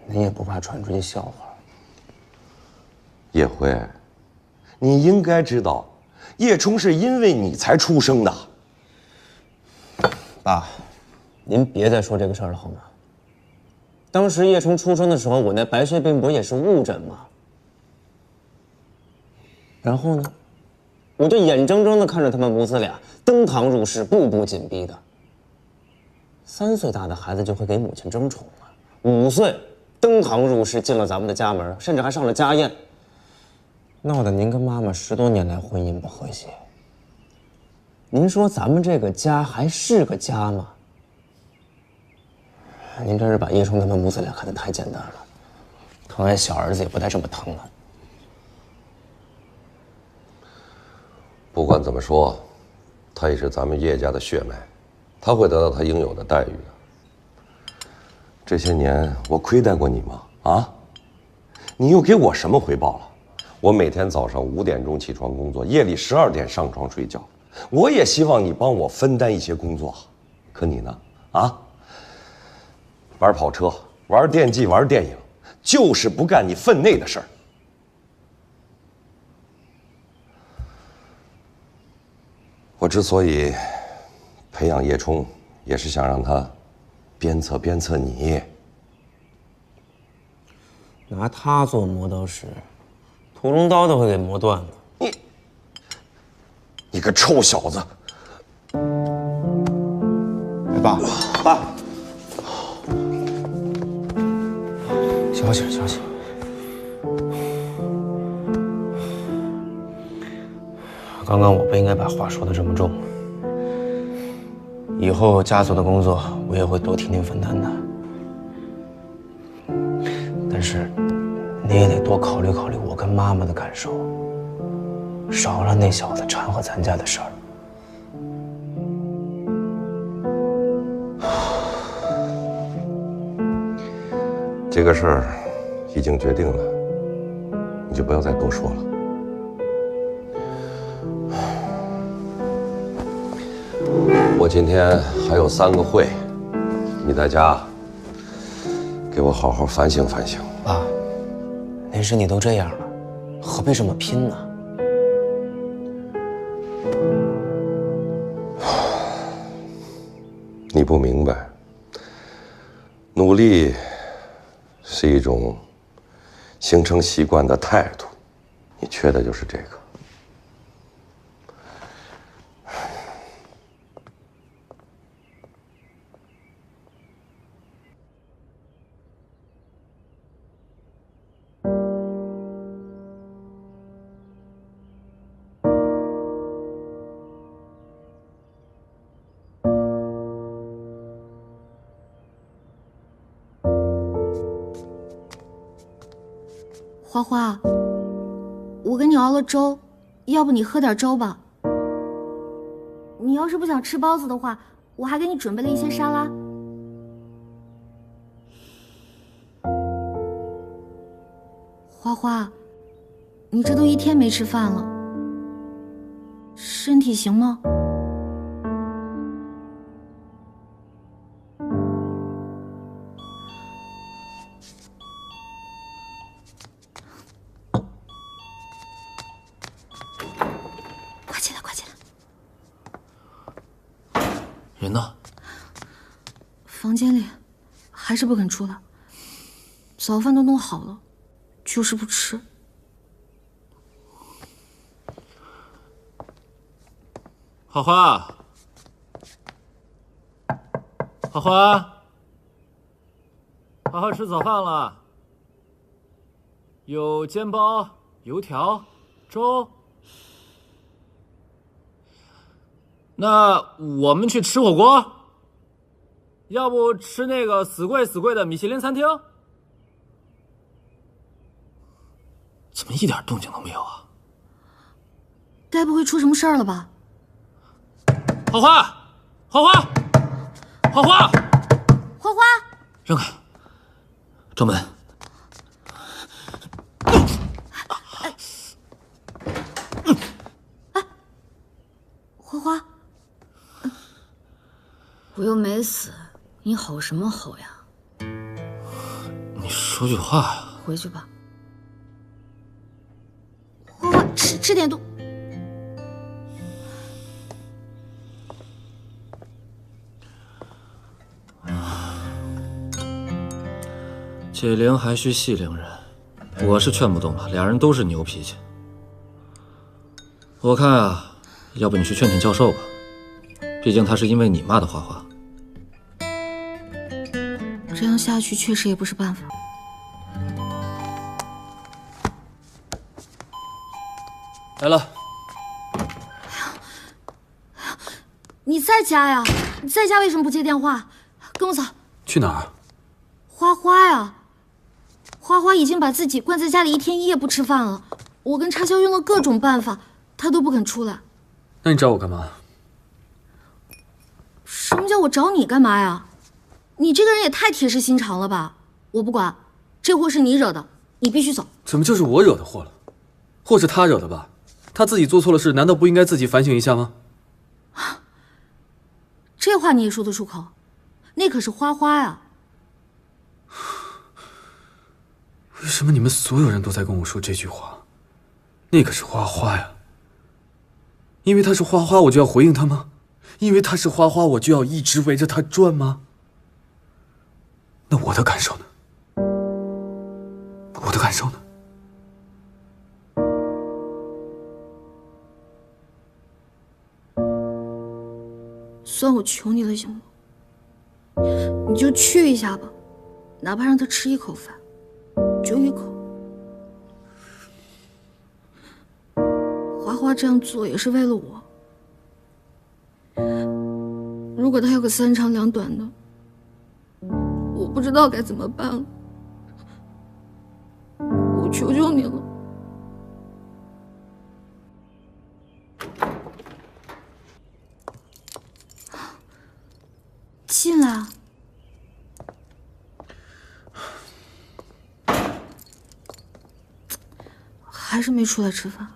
S10: 你也不怕传出去笑话？
S19: 叶辉，你应该知道，叶冲是因为你才出生的。
S10: 爸，您别再说这个事儿了好吗？当时叶冲出生的时候，我那白血病不也是误诊吗？然后呢，我就眼睁睁地看着他们母子俩登堂入室，步步紧逼的。3岁大的孩子就会给母亲争宠了，5岁登堂入室进了咱们的家门，甚至还上了家宴，闹得您跟妈妈10多年来婚姻不和谐。您说咱们这个家还是个家吗？您真是把叶冲他们母子俩看得太简单了，疼爱小儿子也不带这么疼的。
S19: 不管怎么说，他也是咱们叶家的血脉，他会得到他应有的待遇的。这些年我亏待过你吗？啊？你又给我什么回报了？我每天早上5点钟起床工作，夜里12点上床睡觉。我也希望你帮我分担一些工作，可你呢？啊？玩跑车，玩电竞，玩电影，就是不干你分内的事儿。我之所以培养叶冲，也是想让他鞭策鞭策你。
S10: 拿他做磨刀石，屠龙刀都会给磨断的。
S19: 你个臭小子！
S10: 爸，消息。刚刚我不应该把话说得这么重。以后家族的工作我也会多替您分担的，但是你也得多考虑考虑我跟妈妈的感受，少让那小子掺和咱家的事儿。
S19: 这个事儿已经决定了，你就不要再多说了。我今天还有3个会，你在家给我好好反省反省。
S10: 爸，您身体都这样了，何必这么拼呢？
S19: 你不明白，努力是一种形成习惯的态度，你缺的就是这个。
S1: 花花，我给你熬了粥，要不你喝点粥吧。你要是不想吃包子的话，我还给你准备了一些沙拉。花花，你这都1天没吃饭了，身体行吗？
S2: 人呢？
S1: 房间里，还是不肯出来。早饭都弄好了，就是不吃。
S2: 花花，花花，花花吃早饭了，有煎包、油条、粥。那我们去吃火锅，要不吃那个死贵的米其林餐厅？怎么一点动静都没有啊？
S1: 该不会出什么事儿了吧？
S2: 花花，花花，花花，
S1: 花花，
S2: 让开，专门。
S1: 花花。我又没死，你吼什么吼呀？
S6: 你说句话呀！
S1: 回去吧。花花，吃点东。
S6: 解铃还须系铃人，我是劝不动了，俩人都是牛脾气。我看啊，要不你去劝劝教授吧，毕竟他是因为你骂的花花。
S1: 这样下去确实也不是办法。
S6: 来了。
S1: 你在家呀？你在家为什么不接电话？跟我走。
S6: 去哪儿？
S1: 花花呀。花花已经把自己关在家里1天1夜不吃饭了，我跟插销用了各种办法，他都不肯出来。
S6: 那你找我干嘛？
S1: 什么叫我找你干嘛呀？你这个人也太铁石心肠了吧！我不管，这祸是你惹的，你必须走。
S6: 怎么就是我惹的祸了？祸是他惹的吧？他自己做错了事，难道不应该自己反省一下吗？
S1: 这话你也说得出口？那可是花花呀。
S6: 为什么你们所有人都在跟我说这句话？那可是花花呀。因为她是花花，我就要回应她吗？因为她是花花，我就要一直围着她转吗？那我的感受呢？我的感受呢？
S1: 算我求你了，行吗？你就去一下吧，哪怕让他吃1口饭，就1口。花花这样做也是为了我。如果他有个3长2短的，我不知道该怎么办了。我求求你了。进来啊！还是没出来吃饭。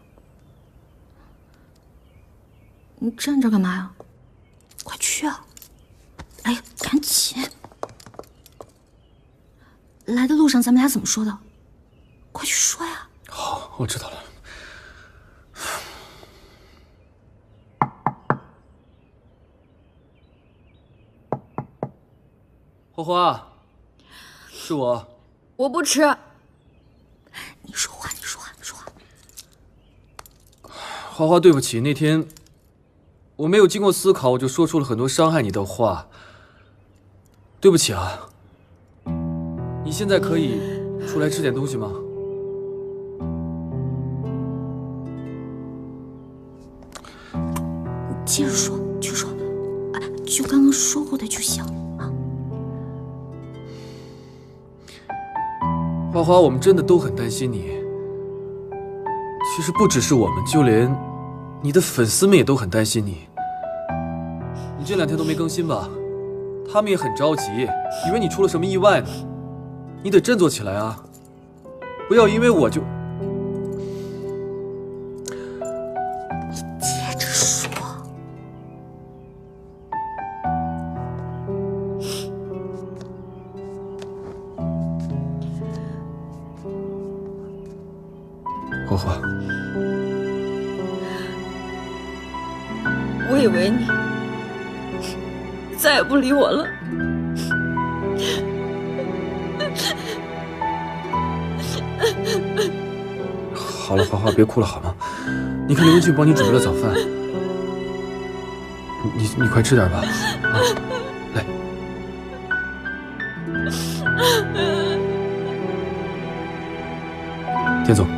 S1: 你站着干嘛呀？快去啊！哎呀，赶紧！来的路上咱们俩怎么说的？快去说呀！
S6: 好，我知道了。花花，是我。
S1: 我不吃。你说话，你说话，你说话。
S6: 花花，对不起，那天我没有经过思考，我就说出了很多伤害你的话。对不起啊。你现在可以出来吃点东西吗？
S1: 接着说，就说，就刚刚说过的就行啊。
S6: 花花，我们真的都很担心你。其实不只是我们，就连你的粉丝们也都很担心你。你这2天都没更新吧？他们也很着急，以为你出了什么意外呢。你得振作起来啊！不要因为我就……
S1: 你接着说。
S6: 花花，
S1: 我以为你再也不理我了。
S6: 好了，花花，别哭了好吗？你看刘文俊帮你准备了早饭，你快吃点吧。啊，来。田总，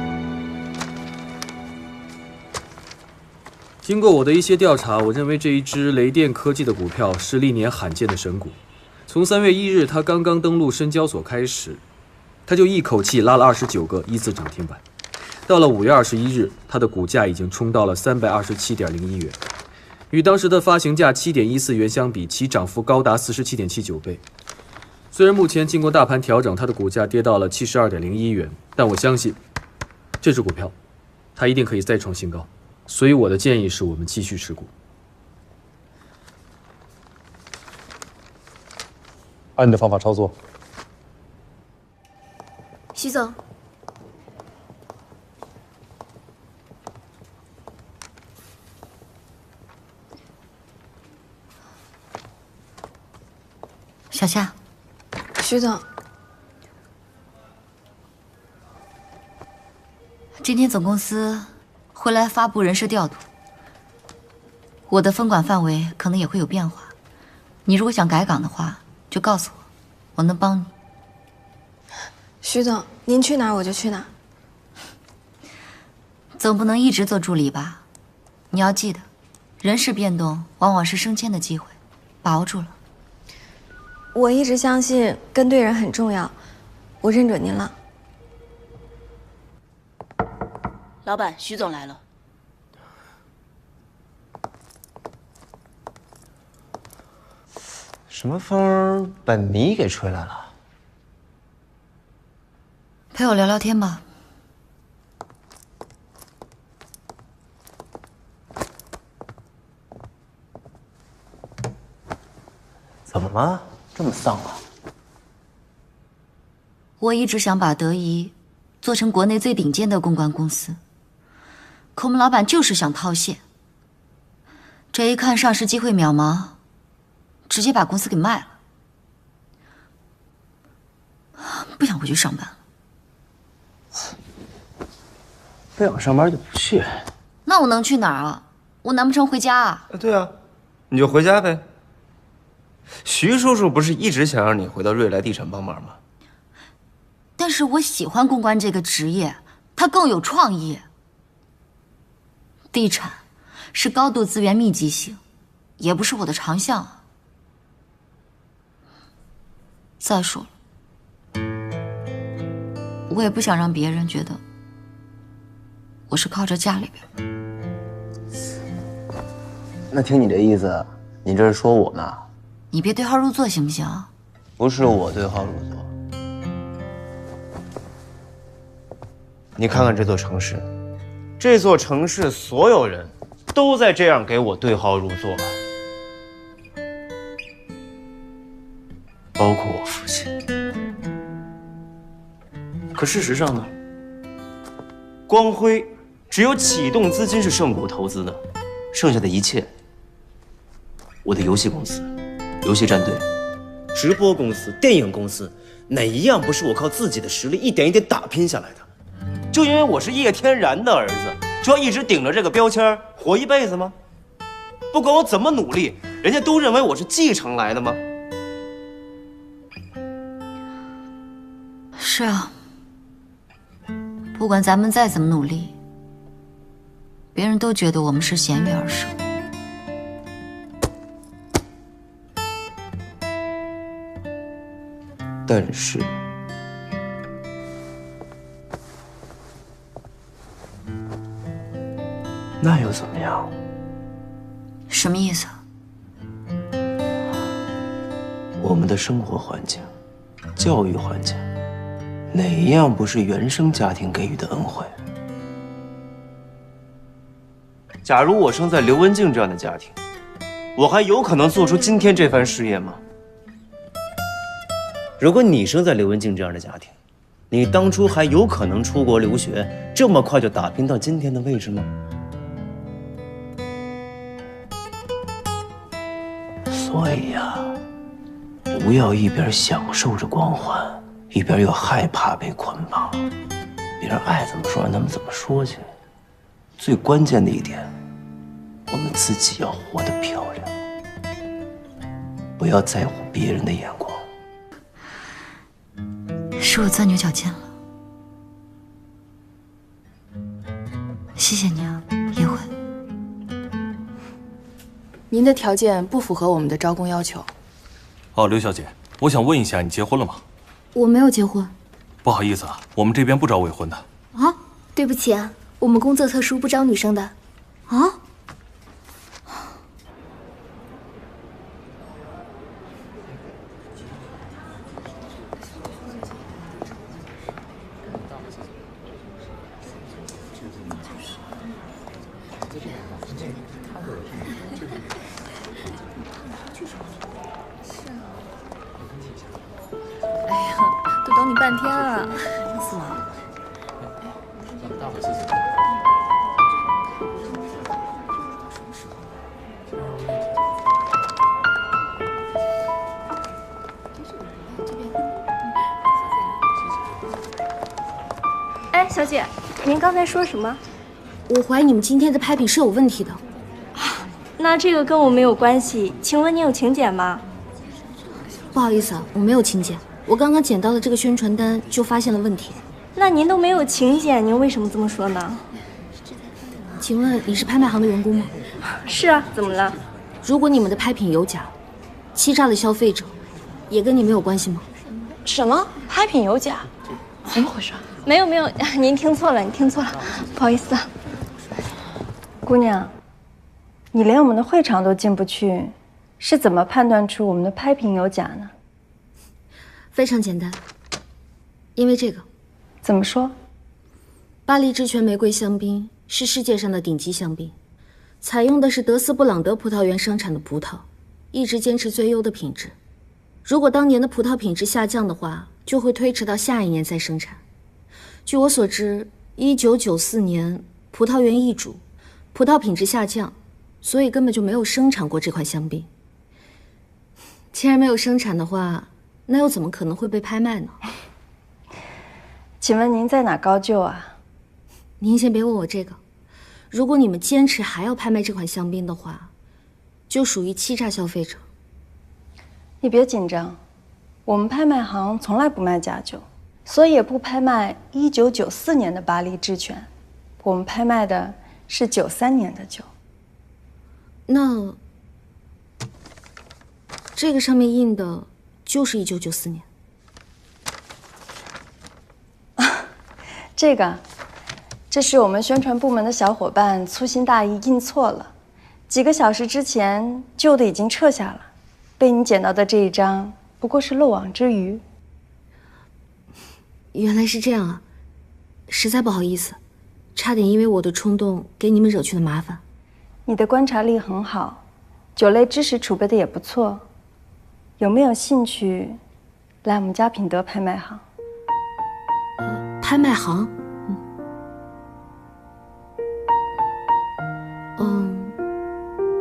S6: 经过我的一些调查，我认为这一只雷电科技的股票是历年罕见的神股。从3月1日它刚刚登陆深交所开始，它就一口气拉了29个依次涨停板。到了5月21日，它的股价已经冲到了327.01元，与当时的发行价7.14元相比，其涨幅高达47.79倍。虽然目前经过大盘调整，它的股价跌到了72.01元，但我相信这只股票它一定可以再创新高，所以我的建议是我们继续持股。
S21: 按你的方法操作。
S1: 徐总，
S14: 小夏，
S5: 徐总，
S14: 今天总公司会来发布人事调度，我的分管范围可能也会有变化。你如果想改岗的话，就告诉我，我能帮你。
S5: 徐总，您去哪儿我就去哪儿。
S14: 总不能一直做助理吧？你要记得，人事变动往往是升迁的机会，把握住了。
S5: 我一直相信跟对人很重要，我认准您了。
S15: 老板，徐总来了。
S10: 什么风把你给吹来了？
S14: 陪我聊聊天吧。
S10: 怎么了？这么丧啊？
S14: 我一直想把德仪做成国内最顶尖的公关公司，可我们老板就是想套现。这一看上市机会渺茫，直接把公司给卖了。不想回去上班了。
S10: 不想上班就不去。
S14: 那我能去哪儿啊？我难不成回家啊？
S10: 对啊，你就回家呗。徐叔叔不是一直想让你回到瑞来地产帮忙吗？
S14: 但是我喜欢公关这个职业，它更有创意。地产是高度资源密集型，也不是我的长项啊。再说了，我也不想让别人觉得我是靠着家里边。
S10: 那听你这意思，你这是说我呢？
S14: 你别对号入座行不行？
S10: 不是我对号入座。你看看这座城市，这座城市所有人都在这样给我对号入座，包括我父亲。可事实上呢，光辉只有启动资金是圣谷投资的，剩下的一切，我的游戏公司、游戏战队、直播公司、电影公司，哪一样不是我靠自己的实力一点一点打拼下来的？就因为我是叶天然的儿子，就要一直顶着这个标签活一辈子吗？不管我怎么努力，人家都认为我是继承来的吗？
S14: 是啊，不管咱们再怎么努力，别人都觉得我们是咸鱼而生。
S10: 但是，那又怎么样？
S14: 什么意思啊？
S10: 我们的生活环境、教育环境，哪一样不是原生家庭给予的恩惠？假如我生在刘文静这样的家庭，我还有可能做出今天这番事业吗？如果你生在刘文静这样的家庭，你当初还有可能出国留学，这么快就打拼到今天的位置吗？所以呀，不要一边享受着光环，一边又害怕被捆绑。别人爱怎么说让他们怎么说去。最关键的一点，我们自己要活得漂亮，不要在乎别人的眼光。
S14: 是我钻牛角尖了，谢谢你啊，叶慧。
S5: 您的条件不符合我们的招工要求。
S22: 哦，刘小姐，我想问一下，你结婚了吗？
S1: 我没有结婚。
S22: 不好意思啊，我们这边不招未婚的。
S1: 啊？
S11: 对不起啊，我们工作特殊，不招女生的。
S1: 啊？半天了，累死了。
S6: 咱们大伙谢谢。
S4: 哎，小姐，您刚才说什么？
S1: 我怀疑你们今天的拍品是有问题的。
S4: 那这个跟我没有关系，请问你有请柬吗？
S1: 不好意思啊，我没有请柬。我刚刚捡到了这个宣传单，就发现了问题。
S4: 那您都没有请柬，您为什么这么说呢？
S1: 请问你是拍卖行的员工吗？
S4: 是啊，怎么了？
S1: 如果你们的拍品有假，欺诈了消费者，也跟你们有关系吗？
S5: 什么？拍品有假？怎么回事？
S4: 没有没有，您听错了，你听错了，不好意思啊。
S8: 姑娘，你连我们的会场都进不去，是怎么判断出我们的拍品有假呢？
S1: 非常简单，因为这个。
S8: 怎么说？
S1: 巴黎之泉玫瑰香槟是世界上的顶级香槟，采用的是德斯布朗德葡萄园生产的葡萄，一直坚持最优的品质。如果当年的葡萄品质下降的话，就会推迟到下一年再生产。据我所知，1994年葡萄园易主，葡萄品质下降，所以根本就没有生产过这款香槟。既然没有生产的话，那又怎么可能会被拍卖呢？
S8: 请问您在哪高就啊？
S1: 您先别问我这个。如果你们坚持还要拍卖这款香槟的话，就属于欺诈消费者。
S8: 你别紧张，我们拍卖行从来不卖假酒，所以也不拍卖1994年的巴黎之泉。我们拍卖的是93年的酒。
S1: 那这个上面印的就是1994年。
S8: 这是我们宣传部门的小伙伴粗心大意印错了，几个小时之前旧的已经撤下了，被你捡到的这一张不过是漏网之鱼。
S1: 原来是这样啊，实在不好意思，差点因为我的冲动给你们惹去了麻烦。
S8: 你的观察力很好，酒类知识储备的也不错，有没有兴趣来我们家品德拍卖行？
S1: 拍卖行？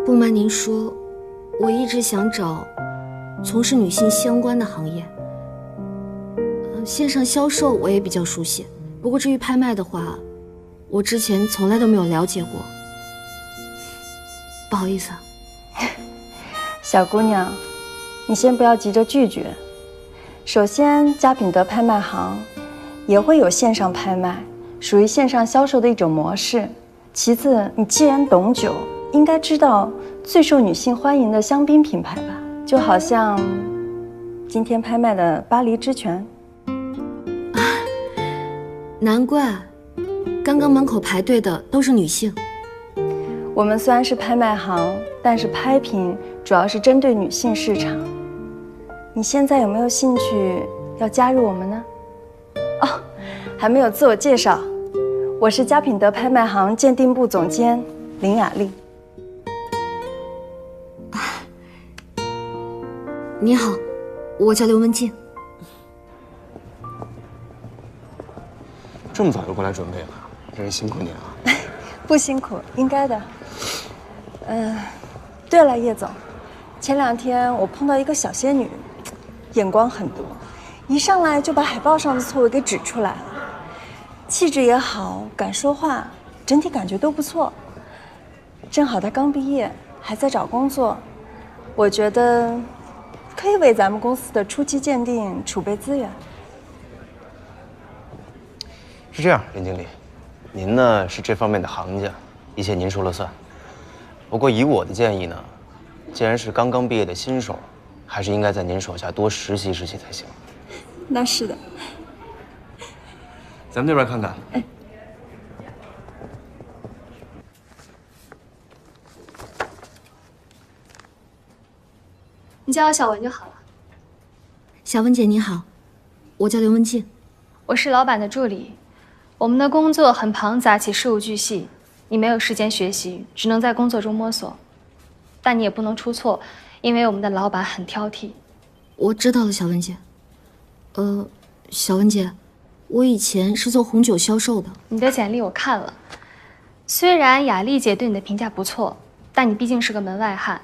S1: 不瞒您说，我一直想找从事女性相关的行业。线上销售我也比较熟悉，不过至于拍卖的话，我之前从来都没有了解过。不好意思啊。
S8: 小姑娘，你先不要急着拒绝。首先，佳品德拍卖行也会有线上拍卖，属于线上销售的一种模式。其次，你既然懂酒，应该知道最受女性欢迎的香槟品牌吧？就好像今天拍卖的巴黎之泉。
S1: 难怪，刚刚门口排队的都是女性。
S8: 我们虽然是拍卖行，但是拍品主要是针对女性市场。你现在有没有兴趣要加入我们呢？哦，还没有自我介绍，我是佳品德拍卖行鉴定部总监林雅丽。
S1: 你好，我叫刘文静。
S21: 这么早就过来准备了，真是辛苦你了。
S8: 不辛苦，应该的。对了，叶总，前2天我碰到一个小仙女，眼光很毒，一上来就把海报上的错误给指出来了，气质也好，敢说话，整体感觉都不错。正好她刚毕业，还在找工作，我觉得可以为咱们公司的初期鉴定储备资源。
S10: 是这样，林经理，您呢是这方面的行家，一切您说了算。不过以我的建议呢，既然是刚刚毕业的新手，还是应该在您手下多实习实习才行。
S8: 那是的。
S21: 咱们那边看看。
S4: 你叫我小文就好了。
S1: 小文姐你好，我叫刘文静。
S4: 我是老板的助理。我们的工作很庞杂且事无巨细，你没有时间学习，只能在工作中摸索。但你也不能出错，因为我们的老板很挑剔。
S1: 我知道了，小文姐。小文姐，我以前是做红酒销售的。
S4: 你的简历我看了，虽然雅丽姐对你的评价不错，但你毕竟是个门外汉，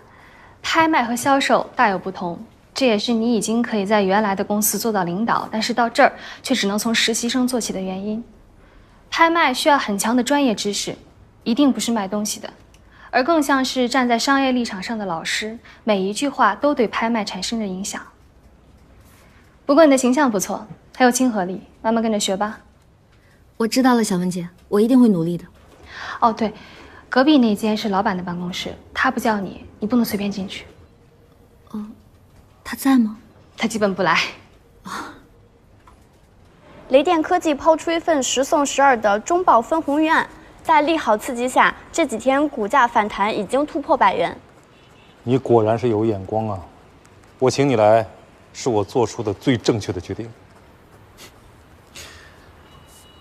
S4: 拍卖和销售大有不同。这也是你已经可以在原来的公司做到领导，但是到这儿却只能从实习生做起的原因。拍卖需要很强的专业知识，一定不是卖东西的，而更像是站在商业立场上的老师，每一句话都对拍卖产生着影响。不过你的形象不错，还有亲和力，慢慢跟着学吧。
S1: 我知道了，小文姐，我一定会努力的。
S4: 哦，对，隔壁那间是老板的办公室，他不叫你，你不能随便进去。
S1: 哦，他在吗？
S4: 他基本不来。
S9: 雷电科技抛出一份10送12的中报分红预案，在利好刺激下，这几天股价反弹已经突破100元。
S12: 你果然是有眼光啊！我请你来，是我做出的最正确的决定。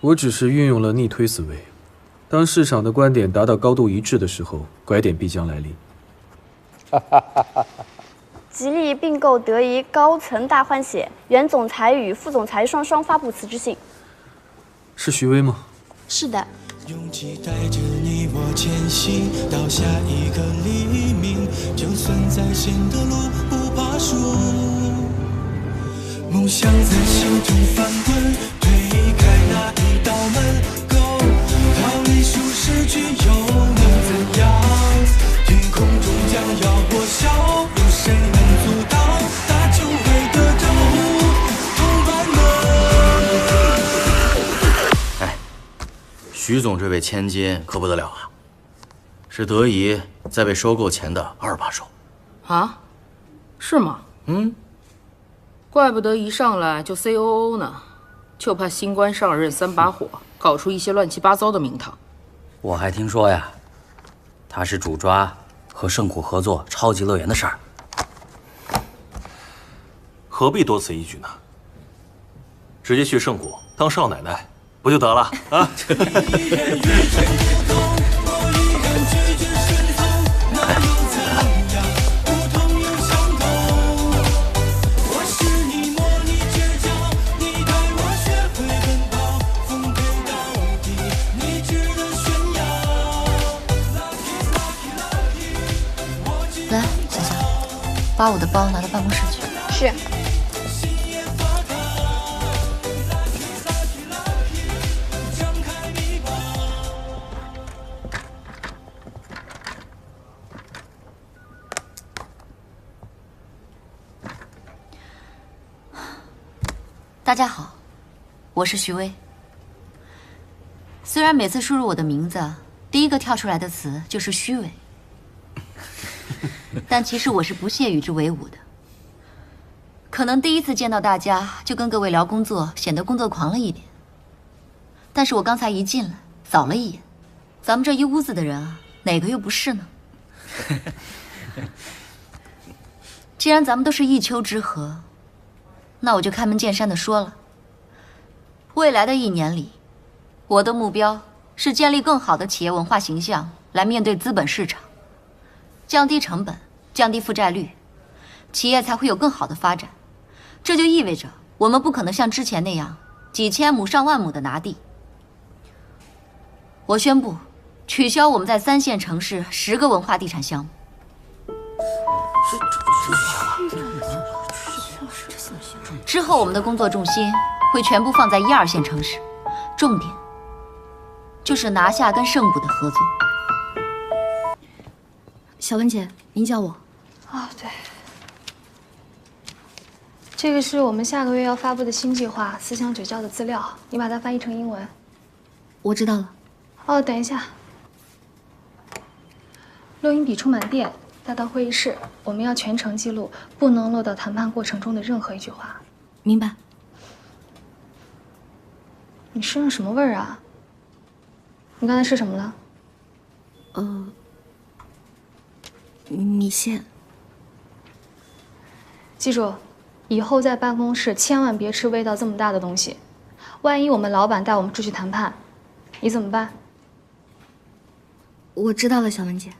S6: 我只是运用了逆推思维，当市场的观点达到高度一致的时候，拐点必将来临。
S9: 吉利并购德仪高层大换血，原总裁与副总裁双双发布辞职信。
S6: 是徐威吗？
S9: 是的。
S18: 勇气带着你我前行到下一个黎明，就算再险的路不怕输，梦想在心中翻滚，推开那一道门，逃离舒适区又能怎样？天空中将要破晓，有谁能阻挡？大就会的招呼，同伴们。
S23: 徐总这位千金可不得了啊，是德仪在被收购前的2把手。
S24: 啊？是吗？怪不得一上来就 COO 呢，就怕新官上任3把火，搞出一些乱七八糟的名堂。
S23: 我还听说呀，他是主抓和盛谷合作超级乐园的事儿。
S22: 何必多此一举呢？直接去盛谷当少奶奶不就得了啊？
S14: 来，小小，把我的包拿到办公室去。
S5: 是。
S14: 大家好，我是徐薇。虽然每次输入我的名字，第一个跳出来的词就是虚伪，但其实我是不屑与之为伍的。可能第一次见到大家就跟各位聊工作，显得工作狂了一点。但是我刚才一进来，扫了一眼，咱们这一屋子的人啊，哪个又不是呢？既然咱们都是一丘之貉，那我就开门见山的说了，未来的1年里，我的目标是建立更好的企业文化形象，来面对资本市场，降低成本，降低负债率，企业才会有更好的发展。这就意味着我们不可能像之前那样几千亩、上万亩的拿地。我宣布取消我们在3线城市10个文化地产项目。之后，我们的工作重心会全部放在1、2线城市，重点就是拿下跟盛谷的合作。
S1: 小文姐，您叫我。
S4: 哦，对，这个是我们下个月要发布的新计划思想指教的资料，你把它翻译成英文。
S1: 我知道了。
S4: 哦，等一下，录音笔充满电，带到会议室，我们要全程记录，不能漏到谈判过程中的任何一句话。
S1: 明白。
S4: 你身上什么味儿啊？你刚才吃什么了？
S1: 米线。
S4: 记住，以后在办公室千万别吃味道这么大的东西，万一我们老板带我们出去谈判，你怎么办？
S1: 我知道了，小文姐。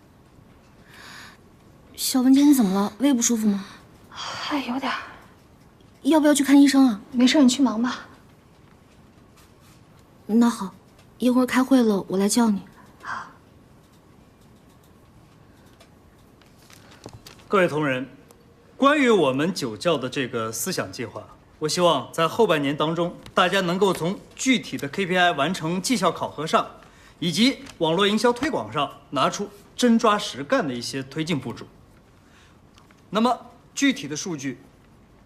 S1: 小文姐，你怎么了？胃不舒服吗？
S4: 还有点。
S1: 要不要去看医生啊？
S4: 没事，你去忙吧。
S1: 那好，一会儿开会了我来叫你。
S4: 好。
S7: 各位同仁，关于我们酒窖的这个思想计划，我希望在后半年当中，大家能够从具体的 KPI 完成绩效考核上，以及网络营销推广上拿出真抓实干的一些推进部署。那么具体的数据，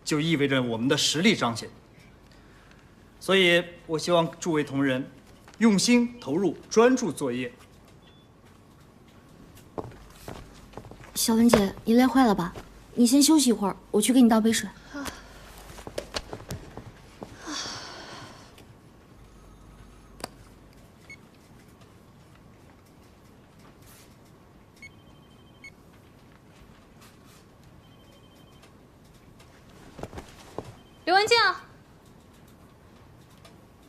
S7: 就意味着我们的实力彰显。所以，我希望诸位同仁用心投入，专注作业。
S1: 小文姐，你累坏了吧？你先休息一会儿，我去给你倒杯水。
S4: 刘文静，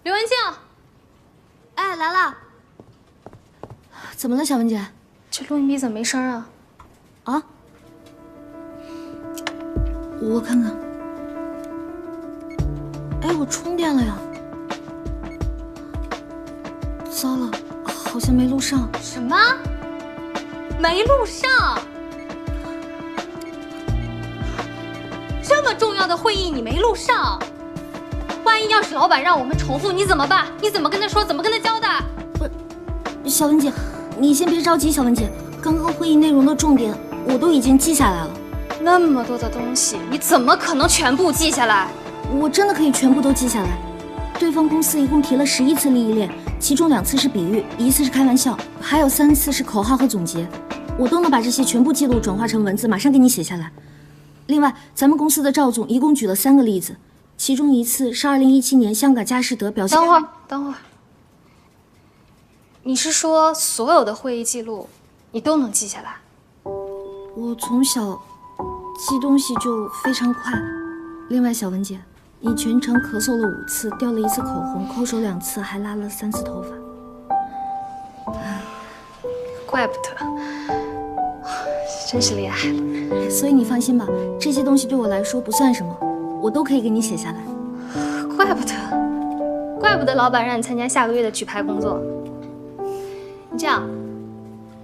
S4: 刘文静，
S1: 哎，来了。怎么了，小文姐？
S4: 这录音笔怎么没声啊？
S1: 啊？我看看。哎，我充电了呀。糟了，好像没录上。
S4: 什么？没录上？这么重要的会议你没录上，万一要是老板让我们重复，你怎么办？你怎么跟他说？怎么跟他交代？
S1: 不是，小文姐，你先别着急。小文姐，刚刚会议内容的重点我都已经记下来了。
S4: 那么多的东西，你怎么可能全部记下来？
S1: 我真的可以全部都记下来。对方公司一共提了11次利益链，其中2次是比喻，1次是开玩笑，还有3次是口号和总结，我都能把这些全部记录转化成文字，马上给你写下来。另外，咱们公司的赵总一共举了3个例子，其中1次是2017年香港佳士得表现。
S4: 等会儿，你是说所有的会议记录你都能记下来？
S1: 我从小记东西就非常快。另外，小文姐，你全程咳嗽了5次，掉了1次口红，抠手2次，还拉了3次头发。
S4: 怪不得，真是厉害了。
S1: 所以你放心吧，这些东西对我来说不算什么，我都可以给你写下来。
S4: 怪不得老板让你参加下个月的举牌工作。你这样，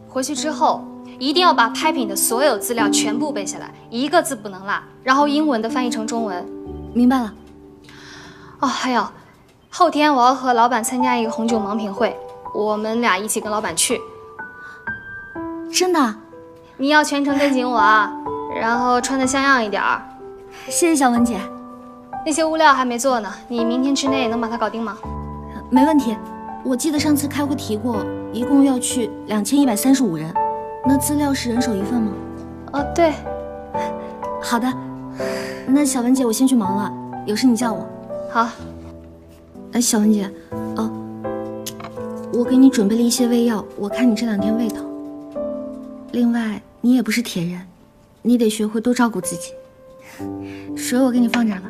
S4: 回去之后一定要把拍品的所有资料全部背下来，一个字不能落，然后英文的翻译成中文。
S1: 明白了。
S4: 哦，还有，后天我要和老板参加一个红酒盲品会，我们俩一起跟老板去。
S1: 真的？
S4: 你要全程跟紧我啊，然后穿得像样一点儿。
S1: 谢谢小文姐。
S4: 那些物料还没做呢，你明天之内能把它搞定吗？
S1: 没问题。我记得上次开会提过，一共要去2135人。那资料是人手1份吗？
S4: 哦，对。
S1: 好的，那小文姐，我先去忙了，有事你叫我。
S4: 好。
S1: 小文姐，我给你准备了一些胃药，我看你这2天胃疼。另外，你也不是铁人，你得学会多照顾自己。水我给你放这儿了。